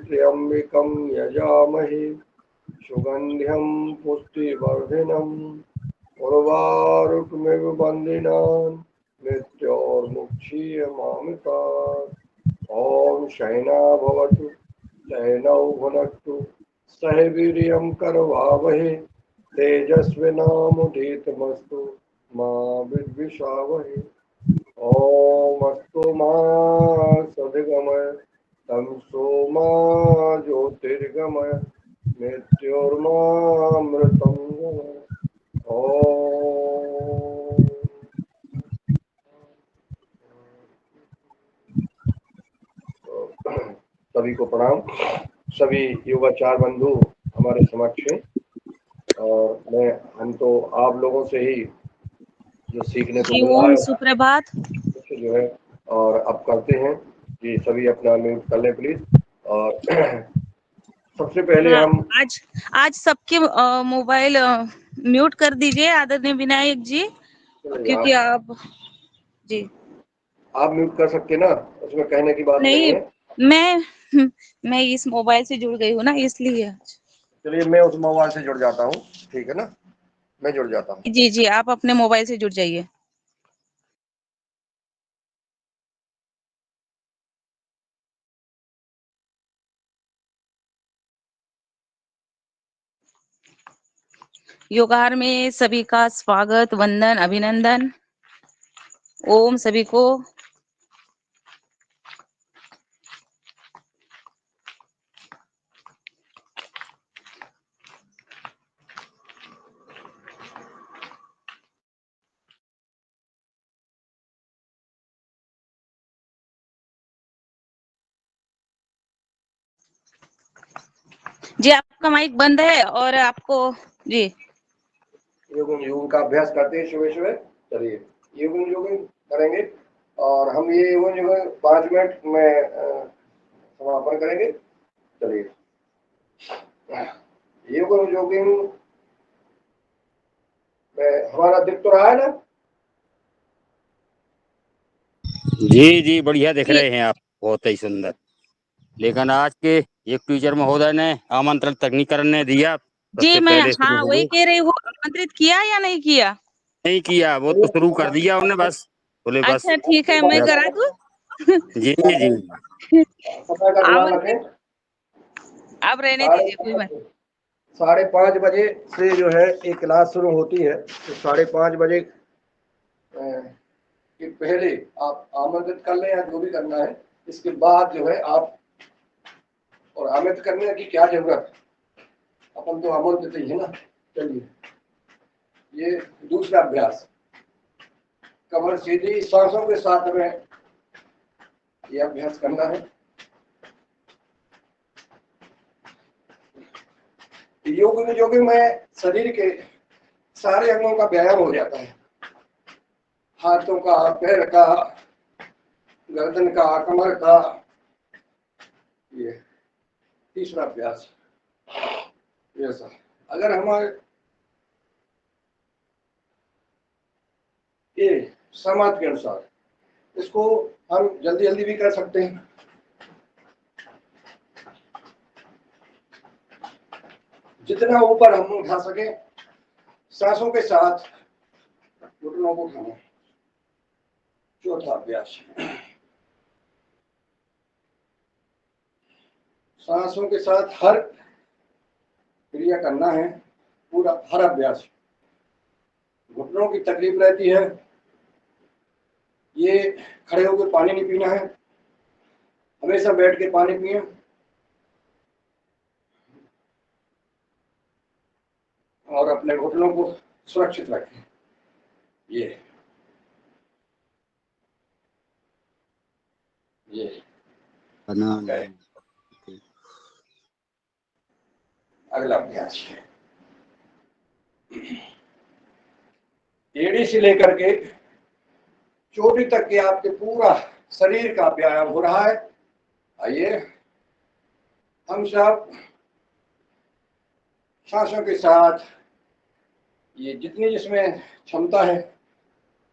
त्र्यंबकं यजामहे सुगंध्यं पुष्टिवर्धनम् उर्वारुकमिव बन्दिनान् मृत्योर्मुक्षीयमामृतात्। ॐ सहना भवतु सहनौ भुनक्तु सह वीर्यं करवावहे तेजस्विनामुदीतमस्तु मा विद्विषावहे। ॐ अस्तु मा सद्गमय तमसो मा ज्योतिर्गमय मृत्योर्मामृतं गमय। ओम। सभी को प्रणाम। सभी योगाचार बंधु हमारे समक्ष हैं और हम तो आप लोगों से ही जो सीखने को जी मिल रहा ओम है सुप्रभात। कुछ जो है और अब करते हैं कि सभी अपना म्यूट कर लें प्लीज। और सबसे पहले हाँ, हम आज आज सबके मोबाइल म्यूट कर दीजिए आदरणीय विनायक जी, क्योंकि आप जी आप म्यूट कर सकते ना, उसमें कहने की बात नहीं नहीं, है। मैं इस मोबाइल से जुड़ गई हूँ ना, इसलिए। चलिए मैं उस मोबाइल से जुड़ जाता हूँ, ठीक है ना, मैं जुड़ जाता हूँ। जी जी, आप अपने मोबाइल से जुड़ जाइए। योगार में सभी का स्वागत, वंदन, अभिनंदन। ओम सभी को। जी आपका माइक बंद है और आपको जी योग का अभ्यास करते हैं सुबह सुबह। चलिए योग करेंगे और हम ये योग 5 मिनट में समापन करेंगे। चलिए योग में हमारा दिख तो रहा है ना? जी जी बढ़िया दिख जी रहे हैं आप, बहुत ही सुंदर। लेकिन आज के एक टीचर महोदय ने आमंत्रण तक नहीं करने दिया, जी सबसे मैं पहले शुरू हाँ हो वही गए। कह रही हूँ, आमंत्रित किया या नहीं किया? नहीं किया, वो तो शुरू कर दिया उन्हें, बस बोले बस। अच्छा ठीक है, मैं करा दूँ। जी जी समय का ध्यान आमंत्रित रखें। आप रहने दीजिए, कोई बात। 5:30 बजे से जो है एक क्लास शुरू होती है, तो 5:30 बजे के पहले आप आमंत्रित कर लें या जो भी करना है। इसके बाद जो है आप, और आमंत्रित करने की क्या जरूरत, अपन तो आमंत्रित ही है ना। चलिए ये दूसरा अभ्यास, कमर सीधी सांसों के साथ में ये अभ्यास करना है। योग में शरीर के सारे अंगों का व्यायाम हो जाता है, हाथों का, पैर का, गर्दन का, कमर का। ये तीसरा अभ्यास ऐसा, अगर हमारे ये समाज के अनुसार इसको हम जल्दी जल्दी भी कर सकते हैं। जितना ऊपर हम उठा सके सांसों के साथ घुटनों को उठाना। चौथा अभ्यास, सांसों के साथ हर क्रिया करना है, पूरा हर अभ्यास। घुटनों की तकलीफ रहती है, ये खड़े होकर पानी नहीं पीना है, हमेशा बैठ के पानी पिए। और अपने घुटनों को सुरक्षित रखें। ये अगला अभ्यास है, एड़ी से लेकर के चोटी तक के आपके पूरा शरीर का व्यायाम हो रहा है। आइए हम सब सांसों के साथ, ये जितनी जिसमें क्षमता है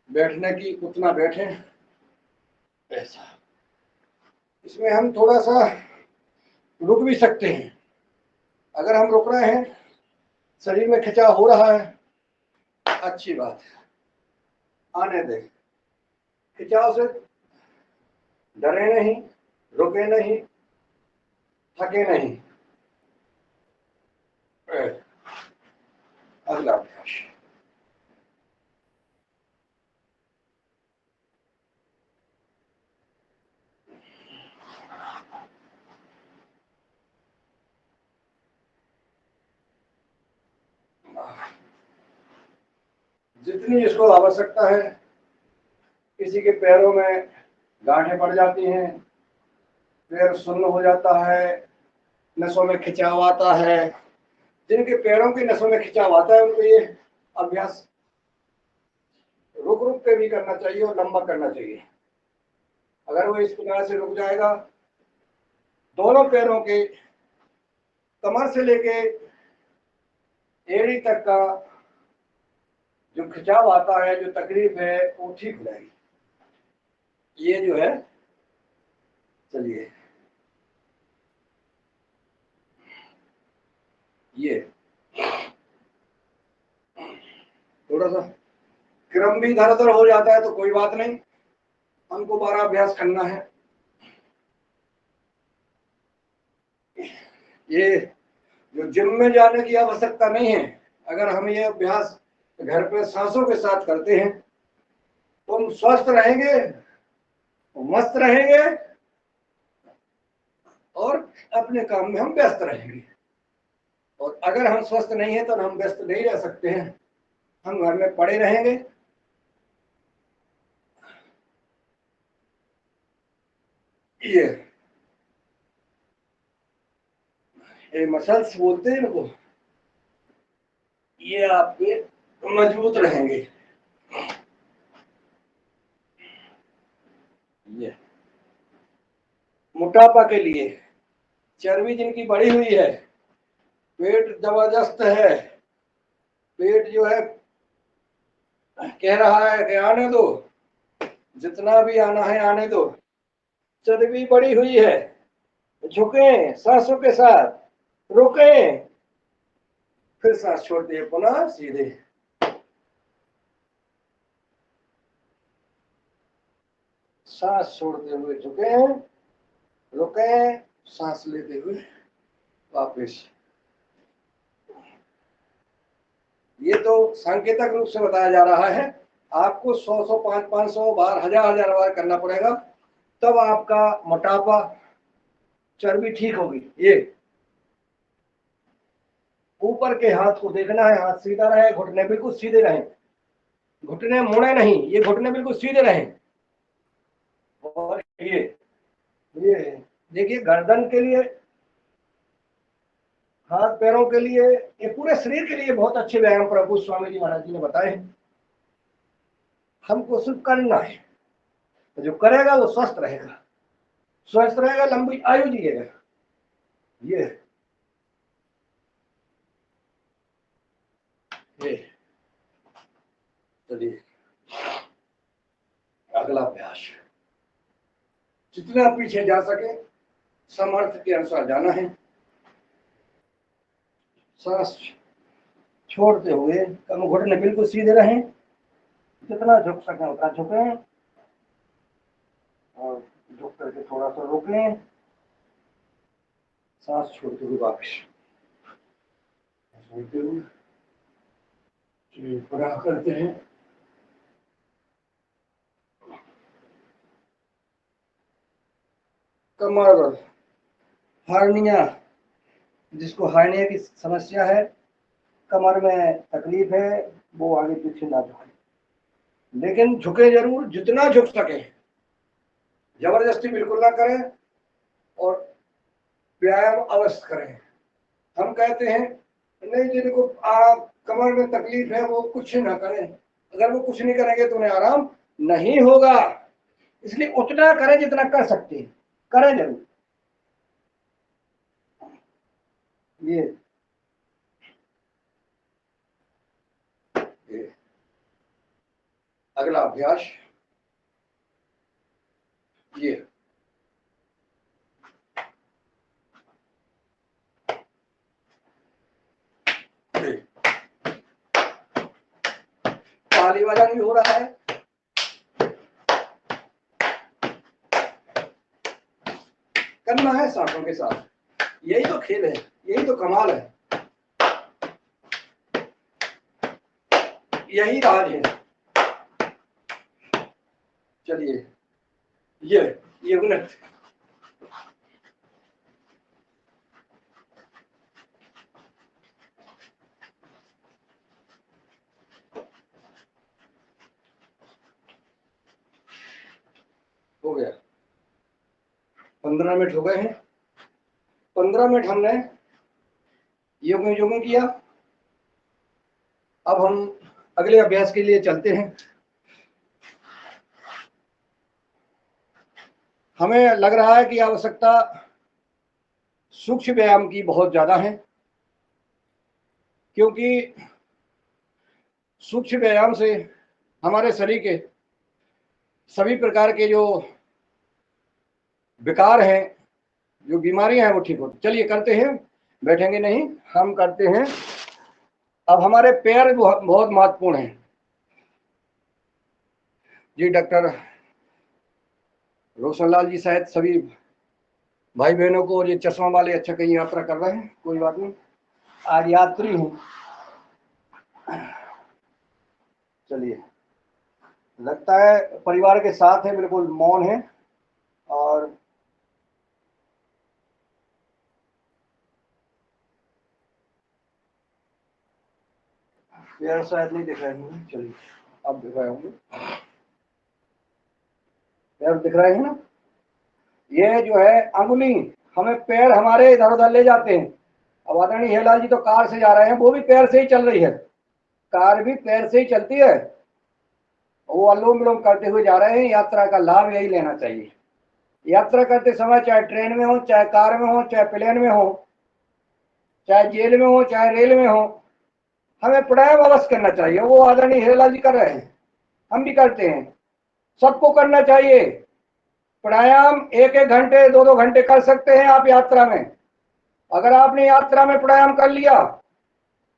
बैठने की उतना बैठें। ऐसा इसमें हम थोड़ा सा रुक भी सकते हैं। अगर हम रुक रहे हैं, शरीर में खिंचाव हो रहा है, अच्छी बात है, आने दें। खिंचाव से डरे नहीं, रुके नहीं, थके नहीं। अगला अभ्यास। जितनी इसको आवश्यकता है, किसी के पैरों में गांठें पड़ जाती हैं, पैर सुन्न हो जाता है, नसों में खिंचाव आता है, जिनके पैरों की नसों में खिंचाव आता है उनको ये अभ्यास रुक रुक के भी करना चाहिए और लंबा करना चाहिए। अगर वो इस प्रकार से रुक जाएगा, दोनों पैरों के कमर से लेके एड़ी तक का जो खिंचाव आता है, जो तकलीफ है, वो ठीक हो जाएगी। ये जो है, चलिए ये थोड़ा सा क्रम भी इधर उधर हो जाता है तो कोई बात नहीं, हमको 12 अभ्यास करना है। ये जो जिम में जाने की आवश्यकता नहीं है। अगर हम ये अभ्यास घर पे सांसों के साथ करते हैं तो हम स्वस्थ रहेंगे, मस्त रहेंगे और अपने काम में हम व्यस्त रहेंगे। और अगर हम स्वस्थ नहीं है तो हम व्यस्त नहीं रह सकते हैं, हम घर में पड़े रहेंगे। ये मसल्स बोलते हैं इनको, ये आपके मजबूत रहेंगे। ये मोटापा के लिए, चर्बी जिनकी बढ़ी हुई है, पेट जबरदस्त है, पेट जो है कह रहा है कि आने दो, जितना भी आना है आने दो, चर्बी बढ़ी हुई है, झुके सांसों के साथ, रुके, फिर सांस छोड़ दिए, पुनः सीधे। सांस छोड़ते हुए झुके, रुके, सांस लेते हुए वापस। ये तो सांकेतिक रूप से बताया जा रहा है, आपको 100 500 बार, 1000 बार करना पड़ेगा, तब आपका मोटापा, चर्बी ठीक होगी। ये ऊपर के हाथ को देखना है, हाथ सीधा रहे, घुटने बिल्कुल सीधे रहे, घुटने मुड़े नहीं, ये घुटने बिल्कुल सीधे रहे। और ये देखिए, गर्दन के लिए, हाथ पैरों के लिए, ये पूरे शरीर के लिए बहुत अच्छे व्यायाम प्रभु स्वामी जी महाराज जी ने बताए हैं। हमको सिर्फ करना है, जो करेगा वो स्वस्थ रहेगा, स्वस्थ रहेगा, लंबी आयु जिएगा। ये चलिए अगला अभ्यास। जितना पीछे जा सके सामर्थ्य के अनुसार जाना है। सांस छोड़ते हुए कम घुटने बिल्कुल सीधे रहें, जितना झुक सके उतना झुकें और झुक करके थोड़ा सा रोक लें, सांस छोड़ते हुए वापस छोड़ते हुए पूरा करते हैं। कमर, हार्निया, जिसको हार्निया की समस्या है, कमर में तकलीफ है, वो आगे पीछे ना झुके, लेकिन झुके जरूर, जितना झुक सके, जबरदस्ती बिल्कुल ना करें और व्यायाम अवश्य करें। हम कहते हैं नहीं, जिनको कमर में तकलीफ है वो कुछ ना करें, अगर वो कुछ नहीं करेंगे तो उन्हें आराम नहीं होगा, इसलिए उतना करें जितना कर सकते हैं, करें जरूर। ये अगला अभ्यास, ये ताली बजाना भी हो रहा है। करना है सांसों के साथ, यही तो खेल है, यही तो कमाल है, यही राज है। चलिए ये मिनट हो गया, 15 मिनट हो गए हैं। 15 मिनट हमने योगन किया। अब हम अगले अभ्यास के लिए चलते हैं। हमें लग रहा है कि आवश्यकता सूक्ष्म व्यायाम की बहुत ज्यादा है, क्योंकि सूक्ष्म व्यायाम से हमारे शरीर के सभी प्रकार के जो विकार हैं, जो बीमारियां हैं, वो ठीक होती। चलिए करते हैं, बैठेंगे नहीं, हम करते हैं। अब हमारे पैर बहुत महत्वपूर्ण हैं जी। डॉक्टर रोशनलाल जी शायद सभी भाई बहनों को, और ये चश्मा वाले अच्छा कहीं यात्रा कर रहे हैं, कोई बात नहीं, आज यात्री हूँ। चलिए, लगता है परिवार के साथ है, बिल्कुल मौन है। और पैर शायद नहीं दिख रहे हैं। चलिए, अब दिख रहे होंगे, पैर दिख रहे हैं ना। ये जो है अंगुली, हमें पैर हमारे इधर उधर ले जाते हैं। अब आदरणीय हेलाल जी तो कार से जा रहे हैं, वो भी पैर से ही चल रही है, कार भी पैर से ही चलती है। वो अनुलोम विलोम करते हुए जा रहे हैं। यात्रा का लाभ यही लेना चाहिए। यात्रा करते समय चाहे ट्रेन में हो, चाहे कार में हो, चाहे प्लेन में हो, चाहे जेल में हो, चाहे रेल में हो, हमें प्राणायाम अवश्य करना चाहिए। वो आदरणीय हेलाल जी कर रहे हैं, हम भी करते हैं, सबको करना चाहिए। प्राणायाम 1-1 घंटे 2-2 घंटे कर सकते हैं आप यात्रा में। अगर आपने यात्रा में प्राणायाम कर लिया,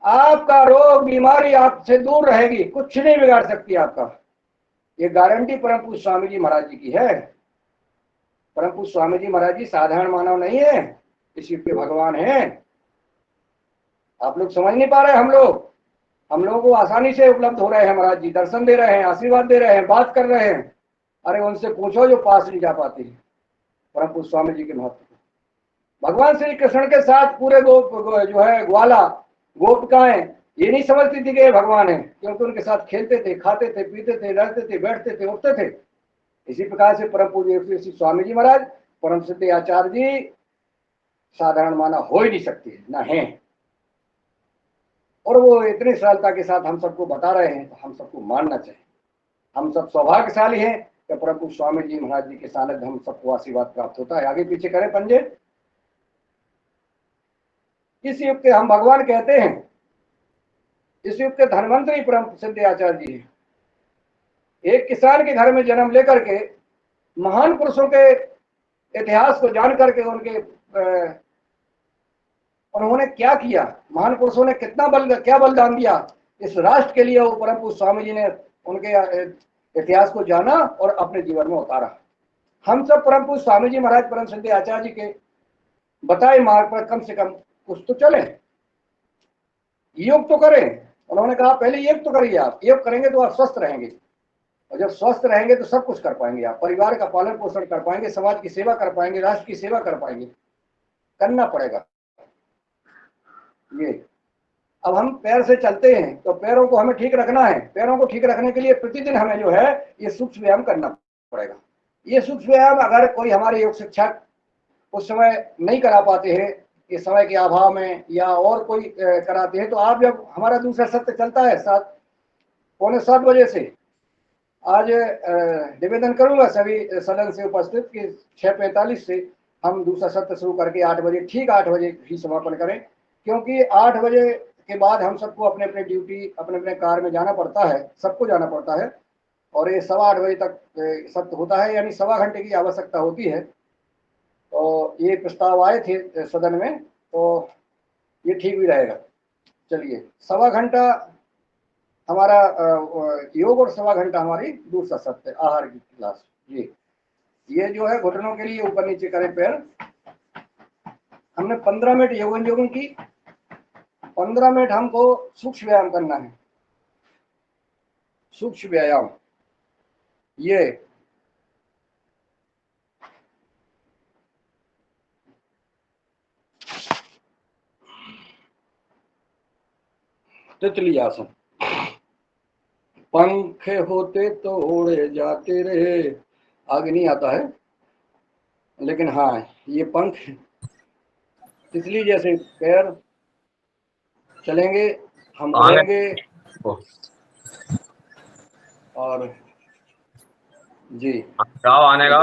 आपका रोग बीमारी आपसे दूर रहेगी, कुछ नहीं बिगाड़ सकती आपका। ये गारंटी परम पूज्य स्वामी जी महाराज जी की है। परम पूज्य स्वामी जी महाराज जी साधारण मानव नहीं है, इस युग के भगवान हैं। आप लोग समझ नहीं पा रहे। हम लोगों को आसानी से उपलब्ध हो रहे हैं महाराज जी, दर्शन दे रहे हैं, आशीर्वाद दे रहे हैं, बात कर रहे हैं। अरे उनसे पूछो जो पास नहीं जा पाती है परम पूज्य स्वामी जी के महत्व। भगवान श्री कृष्ण के साथ पूरे जो है ग्वाला गोपिकाएं ये नहीं समझती थी कि ये भगवान है, क्योंकि उनके साथ खेलते थे, खाते थे, पीते थे, रहते थे, बैठते थे, उठते थे। इसी प्रकार से परम पूज्य श्री स्वामी जी महाराज, परम सिद्ध आचार्य जी साधारण माना हो ही नहीं सकती ना है। और वो इतनी सरलता के साथ हम सबको बता रहे हैं, तो हम सबको मानना चाहिए। हम सब सौभाग्यशाली हैं कि परम पूज्य स्वामी जी महाराज जी के सानिध्य हम सबको आशीर्वाद प्राप्त होता है। आगे पीछे करें पंजे। इस युग के हम भगवान कहते हैं, इस युग के धनवंतरी परम सिद्ध आचार्य जी हैं। एक किसान के घर में जन्म लेकर के महान पुरुषों के इतिहास को जान करके उन्होंने क्या किया, महान पुरुषों ने क्या बलिदान दिया इस राष्ट्र के लिए, वो परम पूज्य स्वामी जी ने उनके इतिहास को जाना और अपने जीवन में उतारा। हम सब परम पूज्य स्वामी जी महाराज परम सिद्ध आचार्य जी के बताए मार्ग पर कम से कम कुछ तो चले, योग तो करें। उन्होंने कहा पहले योग तो करिए, आप योग करेंगे तो आप स्वस्थ रहेंगे, और जब स्वस्थ रहेंगे तो सब कुछ कर पाएंगे। आप परिवार का पालन पोषण कर पाएंगे, समाज की सेवा कर पाएंगे, राष्ट्र की सेवा कर पाएंगे। करना पड़ेगा ये। अब हम पैर से चलते हैं तो पैरों को हमें ठीक रखना है। पैरों को ठीक रखने के लिए प्रतिदिन हमें जो है ये सूक्ष्म व्यायाम करना पड़ेगा। ये सूक्ष्म व्यायाम अगर कोई हमारे योग शिक्षक उस समय नहीं करा पाते हैं, इस समय के अभाव में, या और कोई कराते हैं, तो आप जब हमारा दूसरा सत्र चलता है 7:45 बजे से, आज निवेदन करूंगा सभी सदन से उपस्थित कि 6:45 से हम दूसरा सत्र शुरू करके 8 बजे, ठीक 8 बजे ही समापन करें, क्योंकि 8 बजे के बाद हम सबको अपने अपने ड्यूटी, अपने अपने कार में जाना पड़ता है, सबको जाना पड़ता है। और ये 7:15 बजे तक सत्र होता है, यानी 1.25 घंटे की आवश्यकता होती है। तो ये प्रस्ताव आए थे सदन में, तो ये ठीक भी रहेगा। चलिए, 1.25 घंटा हमारा योग और सवा घंटा हमारी दूसरा सत्र है, आहार की क्लास। ये जो है घुटनों के लिए ऊपर नीचे करें पैर। हमने 15 मिनट योगन की, 15 मिनट हमको सूक्ष्म व्यायाम करना है। सूक्ष्म व्यायाम ये तितली आसन। पंखे होते तो उड़े जाते रहे, आगे नहीं आता है, लेकिन हाँ ये पंख तितली जैसे पैर चलेंगे, हम उड़ेंगे। और जी गाँव आने का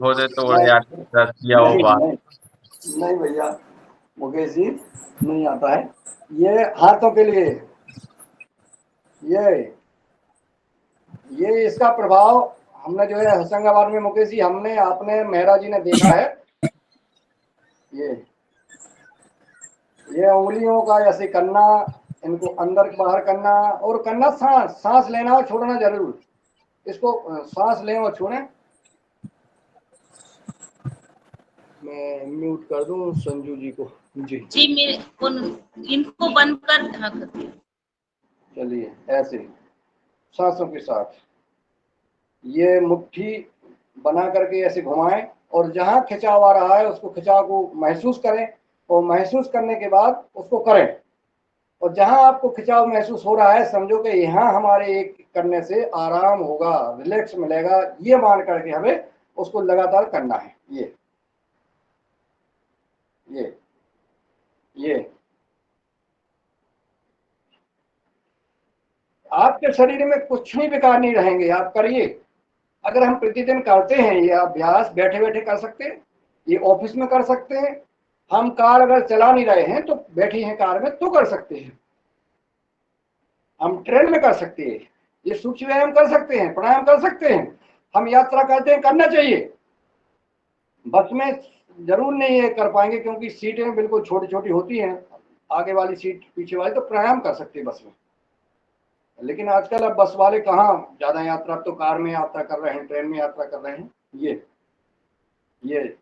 होते तो उड़ जाते किया वो बात। नहीं भैया मुकेश जी नहीं आता है। ये हाथों के लिए, ये इसका प्रभाव हमने जो है होशंगाबाद में मुकेश जी, हमने आपने मेहरा जी ने देखा है। ये उंगलियों का ऐसे करना, इनको अंदर बाहर करना और करना, सांस लेना और छोड़ना जरूर। इसको सांस लें और छोड़ें। मैं म्यूट कर दूं संजू जी को। जी मेरे इनको बंद कर। चलिए ऐसे सांसों के साथ ये मुट्ठी बना करके ऐसे घुमाएं और जहां खिंचाव आ रहा है उसको खिंचाव को महसूस करें और महसूस करने के बाद उसको करें। और जहां आपको खिंचाव महसूस हो रहा है समझो कि यहाँ हमारे एक करने से आराम होगा, रिलैक्स मिलेगा, ये मान करके हमें उसको लगातार करना है। ये आपके शरीर में कुछ भी बेकार नहीं रहेंगे, आप करिए। अगर हम प्रतिदिन करते हैं ये अभ्यास, बैठे बैठे कर सकते हैं, ये ऑफिस में कर सकते हैं, हम कार अगर चला नहीं रहे हैं तो बैठे हैं कार में तो कर सकते हैं, हम ट्रेन में कर सकते हैं, ये सूक्ष्म व्यायाम कर सकते हैं, प्राणायाम कर सकते हैं, हम यात्रा करते हैं, करना चाहिए। बस में जरूर नहीं ये कर पाएंगे क्योंकि सीटें बिल्कुल छोटी छोटी होती हैं, आगे वाली सीट पीछे वाली, तो प्राणायाम कर सकते हैं बस में। लेकिन आजकल अब बस वाले कहाँ ज्यादा यात्रा, तो कार में यात्रा कर रहे हैं, ट्रेन में यात्रा कर रहे हैं। ये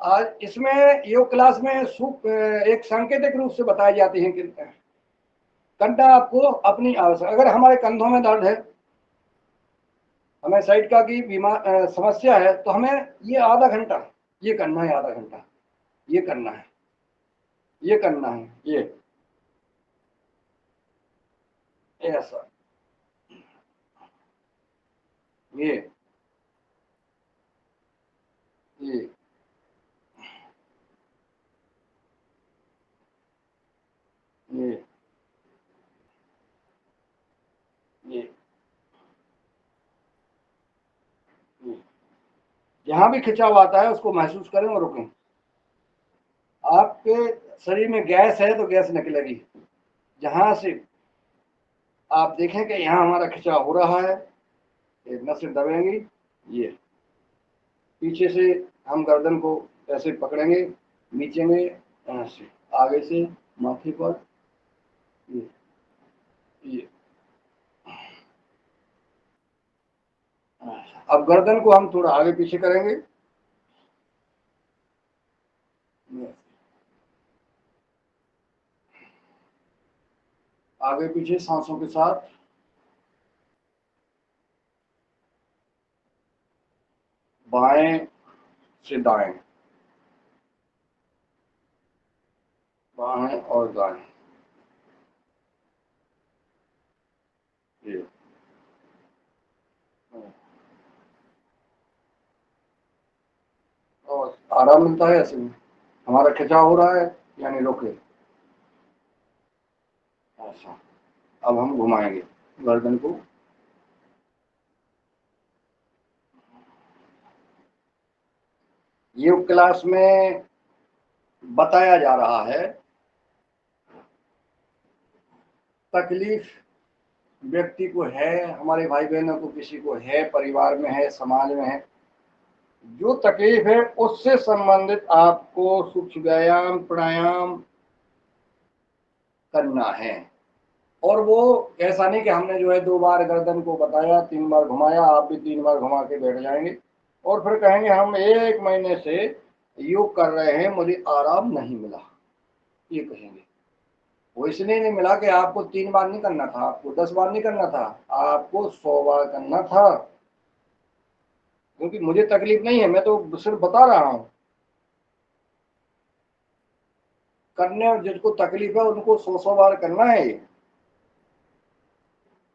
आज इसमें योग क्लास में एक सांकेतिक रूप से बताई जाती है कि कंधा आपको अपनी आवश्यक, अगर हमारे कंधों में दर्द है, हमें साइड का की बीमार समस्या है, तो हमें ये आधा घंटा ये करना है, आधा घंटा ये करना है, ये करना है, ये ऐसा, ये ये जहां भी खिंचाव आता है उसको महसूस करें और रुकें। आपके शरीर में गैस है तो गैस निकलेगी, जहां से आप देखें कि यहाँ हमारा खिंचाव हो रहा है, ये नसें दबेंगी, ये पीछे से हम गर्दन को ऐसे पकड़ेंगे, नीचे में ऐसे, आगे से माथे पर, ये अब गर्दन को हम थोड़ा आगे पीछे करेंगे, आगे पीछे सांसों के साथ, बाएं से दाएं, बाएं और दाएं, ये और आराम मिलता है ऐसे में। हमारा खिंचाव हो रहा है यानी रोके, ऐसा। अब हम घुमाएंगे गर्दन को, योग क्लास में बताया जा रहा है तकलीफ व्यक्ति को है, हमारे भाई बहनों को किसी को है, परिवार में है, समाज में है, जो तकलीफ है उससे संबंधित आपको सूक्ष्म व्यायाम प्राणायाम करना है। और वो ऐसा नहीं कि हमने जो है 2 बार गर्दन को बताया, 3 बार घुमाया, आप भी 3 बार घुमा के बैठ जाएंगे और फिर कहेंगे हम 1 महीने से योग कर रहे हैं, मुझे आराम नहीं मिला, ये कहेंगे। वो इसलिए नहीं मिला कि आपको 3 बार नहीं करना था, आपको 10 बार नहीं करना था, आपको 100 बार करना था। क्योंकि मुझे तकलीफ नहीं है, मैं तो सिर्फ बता रहा हूं। करने जिसको तकलीफ है उनको 100 बार करना है। ये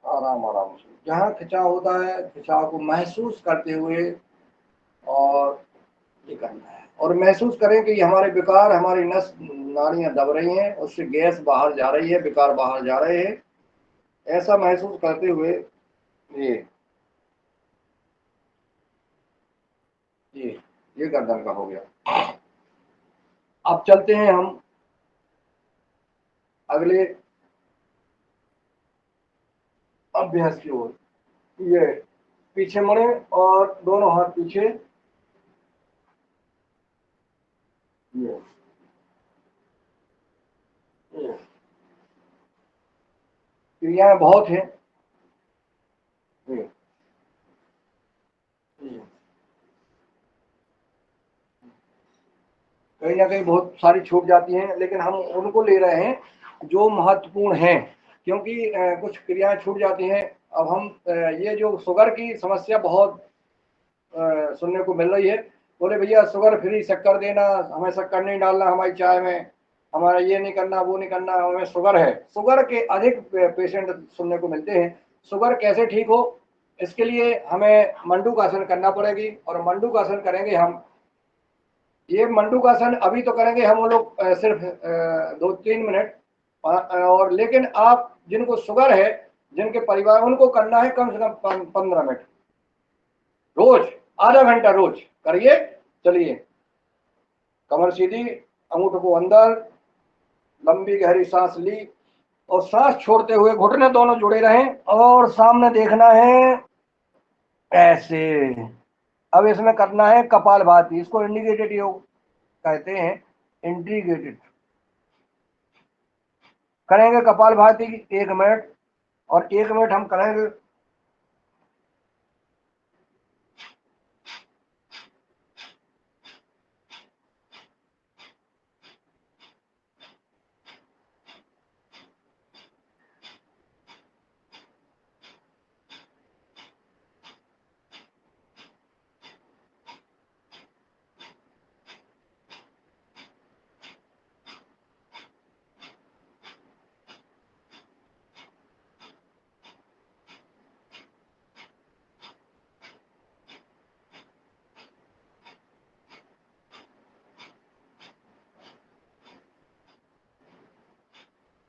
आराम आराम से जहाँ खिंचाव होता है, खिंचाव को महसूस करते हुए और ये करना है। और महसूस करें कि हमारे विकार, हमारी नस नाड़ियां दब रही हैं, उससे गैस बाहर जा रही है, विकार बाहर जा रहे हैं। ऐसा महसूस करते हुए ये ये गर्दन का हो गया। अब चलते हैं हम अगले अभ्यास की ओर। ये पीछे मुड़े और दोनों हाथ पीछे। ये क्रियाएं बहुत हैं। ये कहीं ना कहीं बहुत सारी छूट जाती हैं, लेकिन हम उनको ले रहे हैं जो महत्वपूर्ण हैं, क्योंकि कुछ क्रियाएं छूट जाती हैं। अब हम ये जो शुगर की समस्या बहुत सुनने को मिल रही है, बोले भैया शुगर फ्री शक्कर देना, हमें शक्कर नहीं डालना हमारी चाय में, हमारा ये नहीं करना, वो नहीं करना, हमें शुगर है। शुगर के अधिक पेशेंट सुनने को मिलते हैं। शुगर कैसे ठीक हो, इसके लिए हमें मंडूकासन करना पड़ेगी। और मंडूकासन करेंगे हम, ये मंडूकासन अभी तो करेंगे हम लोग सिर्फ 2-3 मिनट। और लेकिन आप जिनको शुगर है, जिनके परिवार, उनको करना है कम से कम 15 मिनट रोज, आधा घंटा रोज करिए। चलिए, कमर सीधी, अंगूठों को अंदर, लंबी गहरी सांस ली और सांस छोड़ते हुए घुटने दोनों जुड़े रहें और सामने देखना है ऐसे। अब इसमें करना है कपालभाति, इसको इंडिकेटेड योग कहते हैं। इंडिकेटेड करेंगे कपालभाति 1 मिनट, और 1 मिनट हम करेंगे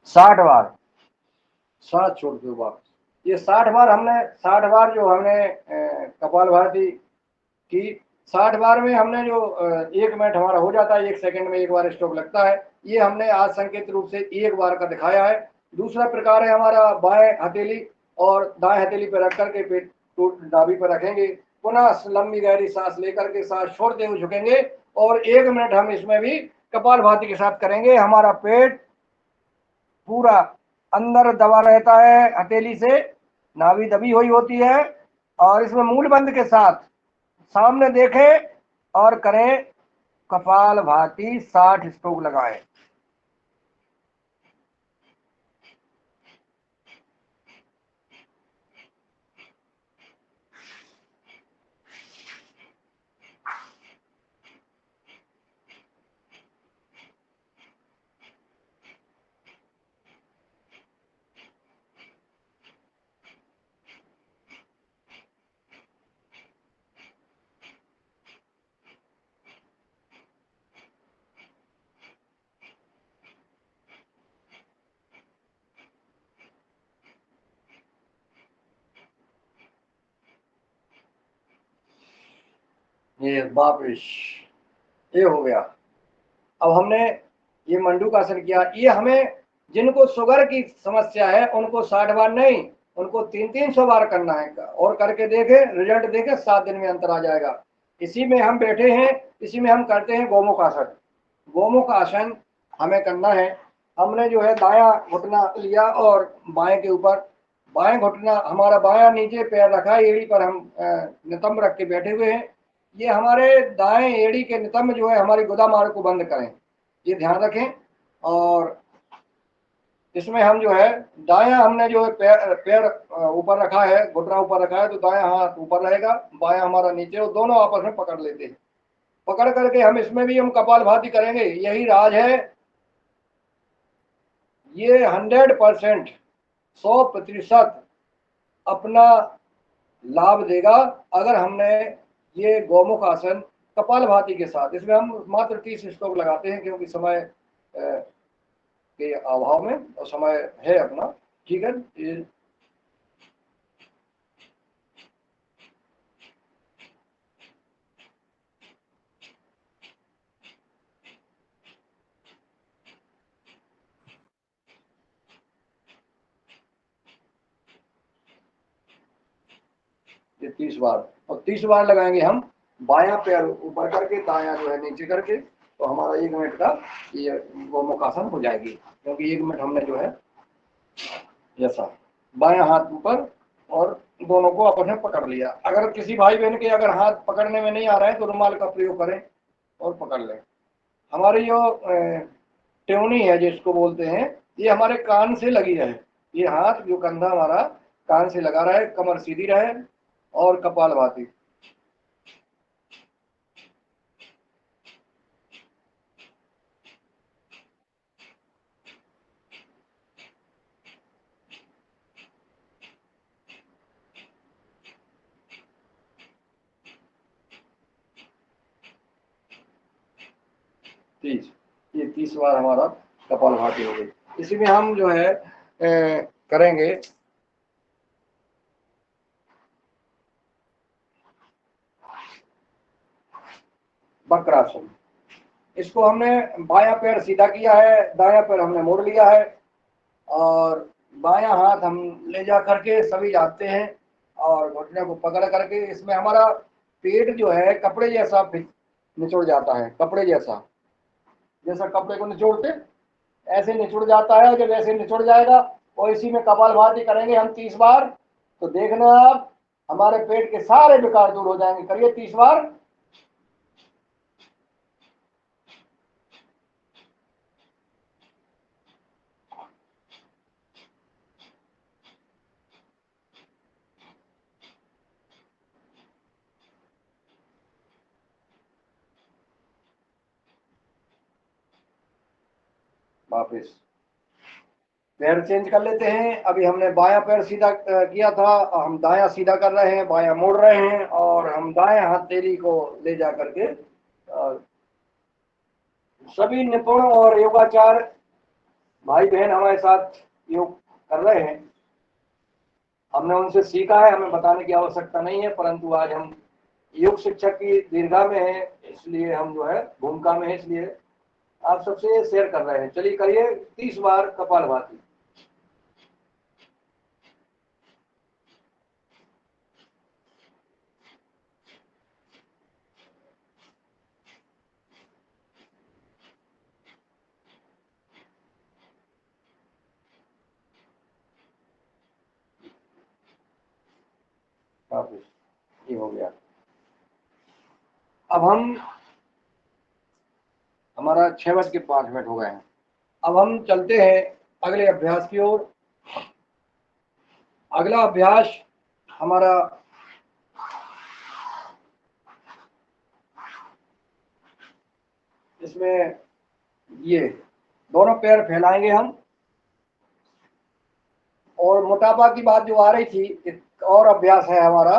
साठ बार सांस छोड़ते हुए वापस। ये 60 बार हमने, 60 बार जो हमने कपालभाति की, 60 बार में हमने जो 1 मिनट हमारा हो जाता है, 1 सेकंड में 1 बार स्टॉप लगता है। ये हमने आज संकेत रूप से 1 बार का दिखाया है। दूसरा प्रकार है हमारा बाएं हथेली और दाएं हथेली पर रख करके पेट नाभि पर रखेंगे, पुनः लंबी गहरी सांस लेकर के सांस छोड़ते हुए झुकेंगे और 1 मिनट हम इसमें भी कपालभाति के साथ करेंगे। हमारा पेट पूरा अंदर दबा रहता है, हथेली से नाभि दबी हुई होती है। और इसमें मूल बंद के साथ सामने देखें और करें कपालभाति, 60 स्ट्रोक लगाएं। ये वापिस ये हो गया। अब हमने ये मंडूकासन किया। ये हमें, जिनको शुगर की समस्या है उनको 60 बार नहीं, उनको 300-300 बार करना है। और करके देखें, रिजल्ट देखें, 7 दिन में अंतर आ जाएगा। इसी में हम बैठे हैं, इसी में हम करते हैं गोमुख आसन। गोमुख आसन हमें करना है। हमने जो है दायां घुटना लिया और बाएं के ऊपर, बाएं घुटना हमारा बायां नीचे पैर रखा है, एड़ी पर हम नितंब रख के बैठे हुए हैं। ये हमारे दाएं एड़ी के नितंब जो है हमारी गुदा मार्ग को बंद करें, ये ध्यान रखें। और इसमें हम जो है दायां हमने जो है पैर ऊपर रखा है, घुटना ऊपर रखा है, तो दायां हाथ ऊपर रहेगा, बायां हमारा नीचे, और दोनों आपस में पकड़ लेते हैं। पकड़ करके हम इसमें भी हम कपालभाति करेंगे। यही राज है, ये 100% 100% अपना लाभ देगा अगर हमने ये गौमुख आसन कपालभाति के साथ। इसमें हम मात्र 30 स्ट्रोक लगाते हैं क्योंकि समय के अभाव में, और समय है अपना, ठीक है। ये 30 बार, और 30 बार लगाएंगे हम बायां पैर ऊपर करके, दायां जो है नीचे करके, तो हमारा 1 मिनट का ये गोमुख आसन हो जाएगी। क्योंकि 1 मिनट हमने जो है जैसा बायां हाथ ऊपर और दोनों को आपस में पकड़ लिया। अगर किसी भाई बहन के अगर हाथ पकड़ने में नहीं आ रहा है तो रुमाल का प्रयोग करें और पकड़ लें। हमारी जो टेवनी है जिसको बोलते हैं, ये हमारे कान से लगी रहे, ये हाथ जो कंधा हमारा कान से लगा रहा है, कमर सीधी रहे और कपालभाति। ये 30 बार हमारा कपालभाति हो गई। इसी में हम जो है करेंगे वक्रासन। इसको हमने बायां पैर सीधा किया है, दायां पैर हमने मोड़ लिया है, और बायां हाथ हम ले जा करके सभी जाते हैं और घुटने को पकड़ करके, इसमें हमारा पेट जो है कपड़े जैसा निचोड़ जाता है, कपड़े जैसा, जैसा कपड़े को निचोड़ते ऐसे निचुड़ जाता है। जब ऐसे निचुड़ जाएगा और इसी में कपालभाति करेंगे हम 30 बार, तो देखना आप हमारे पेट के सारे विकार दूर हो जाएंगे। करिए 30 बार। वापिस पैर चेंज कर लेते हैं। अभी हमने बायां पैर सीधा किया था, हम दायां सीधा कर रहे हैं, बायां मोड़ रहे हैं, और हम दाएं हथेली को ले जा करके सभी निपुण और योगाचार भाई बहन हमारे साथ योग कर रहे हैं। हमने उनसे सीखा है, हमें बताने की आवश्यकता नहीं है, परंतु आज हम योग शिक्षक की दीर्घा में है, इसलिए हम जो है भूमिका में है, इसलिए आप सबसे शेयर कर रहे हैं। चलिए करिए 30 बार कपालभाति। ये हो गया। अब हम हमारा 6:05 हो गए हैं। अब हम चलते हैं अगले अभ्यास की ओर। अगला अभ्यास हमारा इसमें ये दोनों पैर फैलाएंगे हम, और मोटापा की बात जो आ रही थी, एक और अभ्यास है हमारा,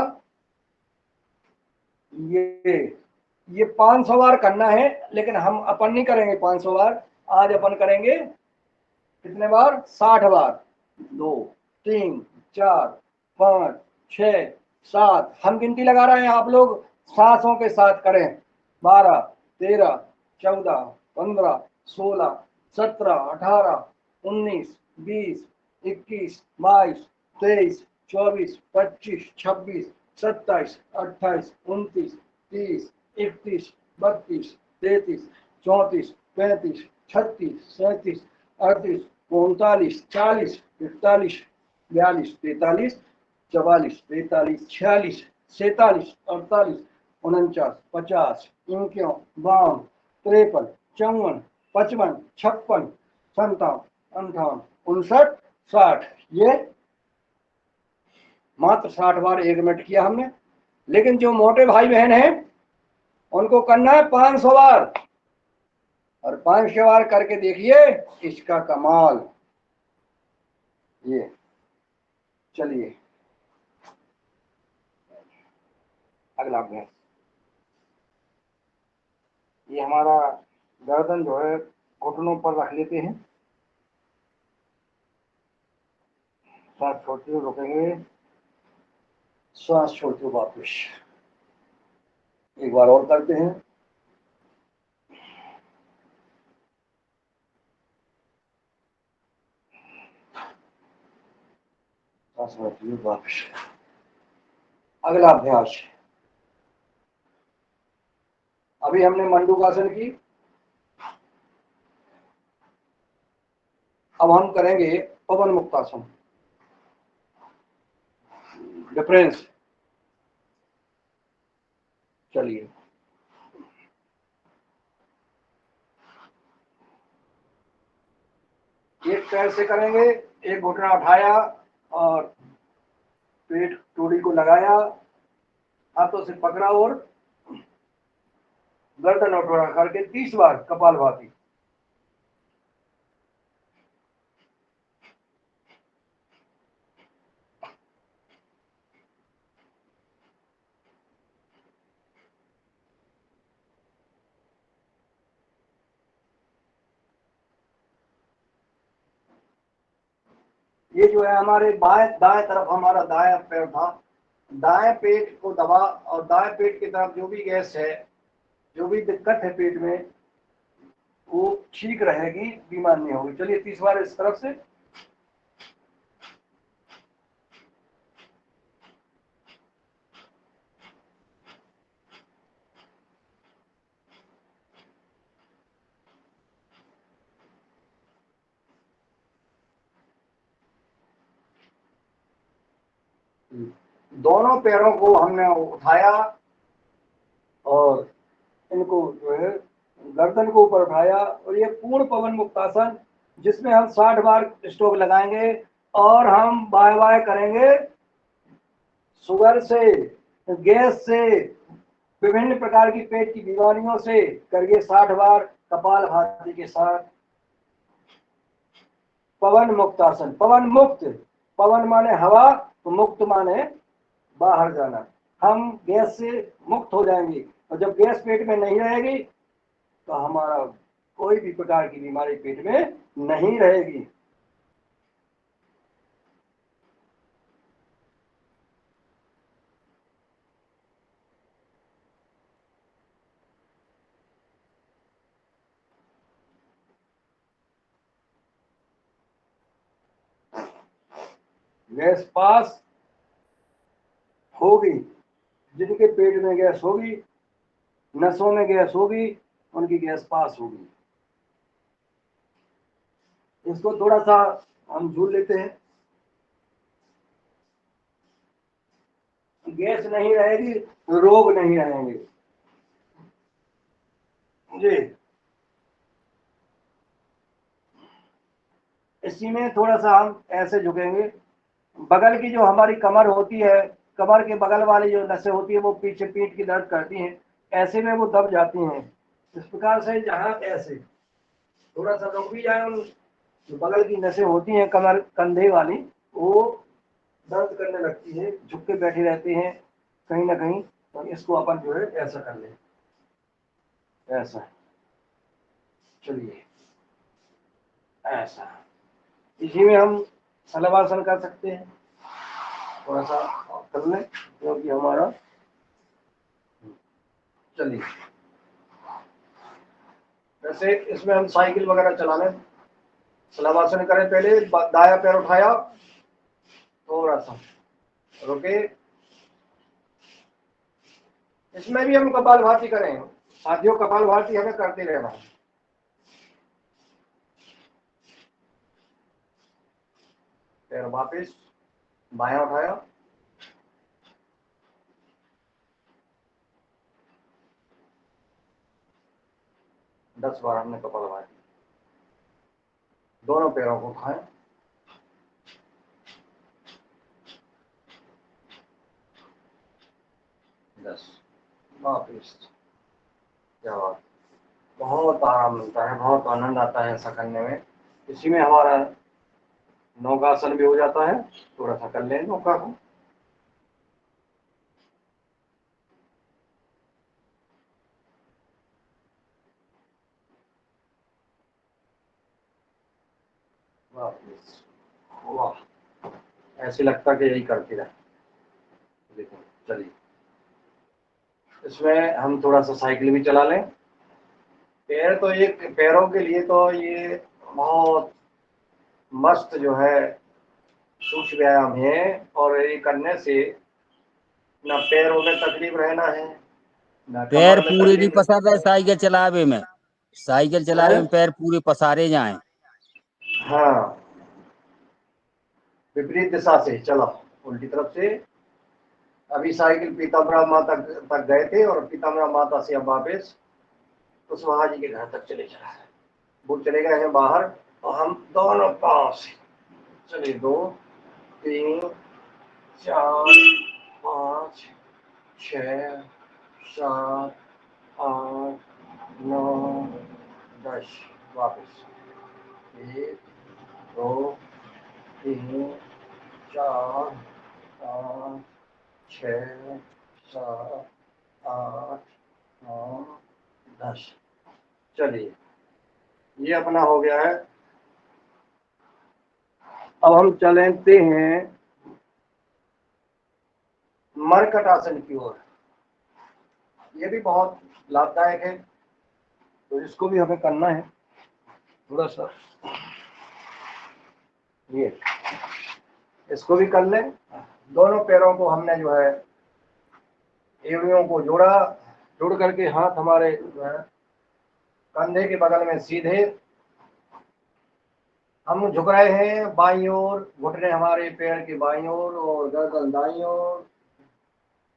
ये 500 बार करना है, लेकिन हम अपन नहीं करेंगे 500 बार। आज अपन करेंगे कितने बार? 60 बार। 2 3 4 5 6 7, हम गिनती लगा रहे हैं, आप लोग सांसों के साथ करें। 12 13 14 15 16 17 18 19 20 21 22 23 24 25 26 27 28 29 30 31 32 33 34 35 36 37 38, 39, 40, 41, 42, 43, 44, 45, 46, 47, 48, 49, 50, 51, 52, 53, 54, 55, 56, 57, 58, 59, 60। ये मात्र 60 बार 1 मिनट किया हमने। लेकिन जो मोटे भाई बहन हैं उनको करना है 500 बार, और 500 बार करके देखिए इसका कमाल। ये चलिए अगला अभ्यास। ये हमारा गर्दन जो है घुटनों पर रख लेते हैं, सांस छोड़ते हुए रुकेंगे, सांस छोड़ते हुए वापस। एक बार और करते हैं। सांस छोड़ते हुए वापस। अगला अभ्यास, अभी हमने मंडूकासन की, अब हम करेंगे पवन मुक्तासन। डिफरेंस, चलिए एक पैर से करेंगे, एक घुटना उठाया और पेट टूड़ी को लगाया, हाथों से पकड़ा और गर्दन उठा करके 30 बार कपालभाति। ये जो है हमारे दाएं तरफ हमारा दायां पैर था, दाएं पेट को दबा और दाएं पेट की तरफ जो भी गैस है, जो भी दिक्कत है पेट में, वो ठीक रहेगी, बीमार नहीं होगी। चलिए 30 बार इस तरफ से। दोनों पैरों को हमने उठाया और इनको जो है गर्दन को ऊपर उठाया, और ये पूर्ण पवन मुक्तासन, जिसमें हम 60 बार स्ट्रोक लगाएंगे और हम बाय बाय करेंगे। शुगर से, गैस से, विभिन्न प्रकार की पेट की बीमारियों से करिए 60 बार कपालभाति के साथ पवन मुक्तासन। पवन मुक्त, पवन माने हवा, तो मुक्त माने बाहर जाना। हम गैस से मुक्त हो जाएंगे, और जब गैस पेट में नहीं रहेगी तो हमारा कोई भी प्रकार की बीमारी पेट में नहीं रहेगी। गैस पास होगी, जिनके पेट में गैस होगी, नसों में गैस होगी, उनकी गैस पास होगी। इसको थोड़ा सा हम झूल लेते हैं। गैस नहीं रहेगी, रोग नहीं रहेंगे जी। इसी में थोड़ा सा हम ऐसे झुकेंगे, बगल की जो हमारी कमर होती है, कमर के बगल वाली जो नसें होती है वो पीछे पीठ की दर्द करती हैं, ऐसे में वो दब जाती हैं। इस प्रकार से जहाँ ऐसे थोड़ा सा रुक भी जाए, जो बगल की नसें होती हैं कमर कंधे वाली, वो दर्द करने लगती है, झुक के बैठे रहते हैं कहीं ना कहीं। तो इसको अपन जो है ऐसा कर लें, ऐसा, चलिए ऐसा। इसी में हम शलभासन कर सकते हैं, थोड़ा सा कर लें क्योंकि हमारा, चलिए वैसे इसमें हम साइकिल वगैरह चला लें। शलभासन करें, पहले दाया पैर उठाया, थोड़ा सा रुके, इसमें भी हम कपालभाति करें साथियों। कपालभाति हमें करते रहना है। पैर वापस, बायां उठाया, दस बार हमने कपालभाति। दोनों पैरों को उठाएं, दस, वापिस। क्या बात, बहुत आराम मिलता है, बहुत आनंद आता है ऐसा करने में। इसी में हमारा नौकासन भी हो जाता है। थोड़ा सा कर लें नौका को। वापिस, वाह, ऐसे लगता कि यही करते रहे। देखो, चलिए इसमें हम थोड़ा सा साइकिल भी चला लें। पैर तो एक, पैरों के लिए तो ये बहुत मस्त जो है सूक्ष्म व्यायाम है। और ये करने से ना पैरों में तकलीफ रहना है, ना पैर कमर में पूरे नहीं तकलीफ पसारते साइकिल चलावे में। साइकिल चलावे है। में पैर पूरे पसारे जाएं। हाँ, विपरीत दिशा से चलो, उल्टी तरफ से। अभी साइकिल पीताम्बरा माता तक गए थे और पीताम्बरा माता से अब वापस कुशवाहा जी के घर तक चले चला है। वो चले गए हैं बाहर और हम दोनों पांव से चलिए, 2 3 4 5 6 7 8 9 10, वापस 1 2 3 4 5 6 7 8 9 10। चलिए, ये अपना हो गया है। अब हम चलते हैं मरकट आसन की ओर। ये भी बहुत लाभदायक है, तो इसको भी हमें करना है थोड़ा सा। ये इसको भी कर लें। दोनों पैरों को हमने जो है एड़ियों को जोड़ा, जुड़ करके हाथ हमारे जो है कंधे के बगल में सीधे हम झुक रहे हैं बाईं ओर, घुटने हमारे पैर के बाईं ओर और गर्दन दाईं ओर।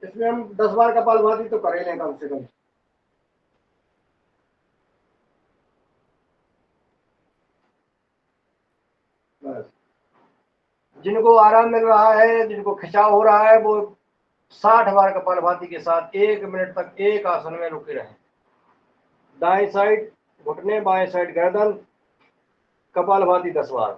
इसमें हम 10 बार कपालभाति तो कर ही लें कम से कम। बस, जिनको आराम मिल रहा है, जिनको खिंचाव हो रहा है, वो 60 बार कपालभाति के साथ 1 मिनट तक एक आसन में रुके रहें। दाएं साइड घुटने, बाएं साइड गर्दन, कपालभाति 10 बार।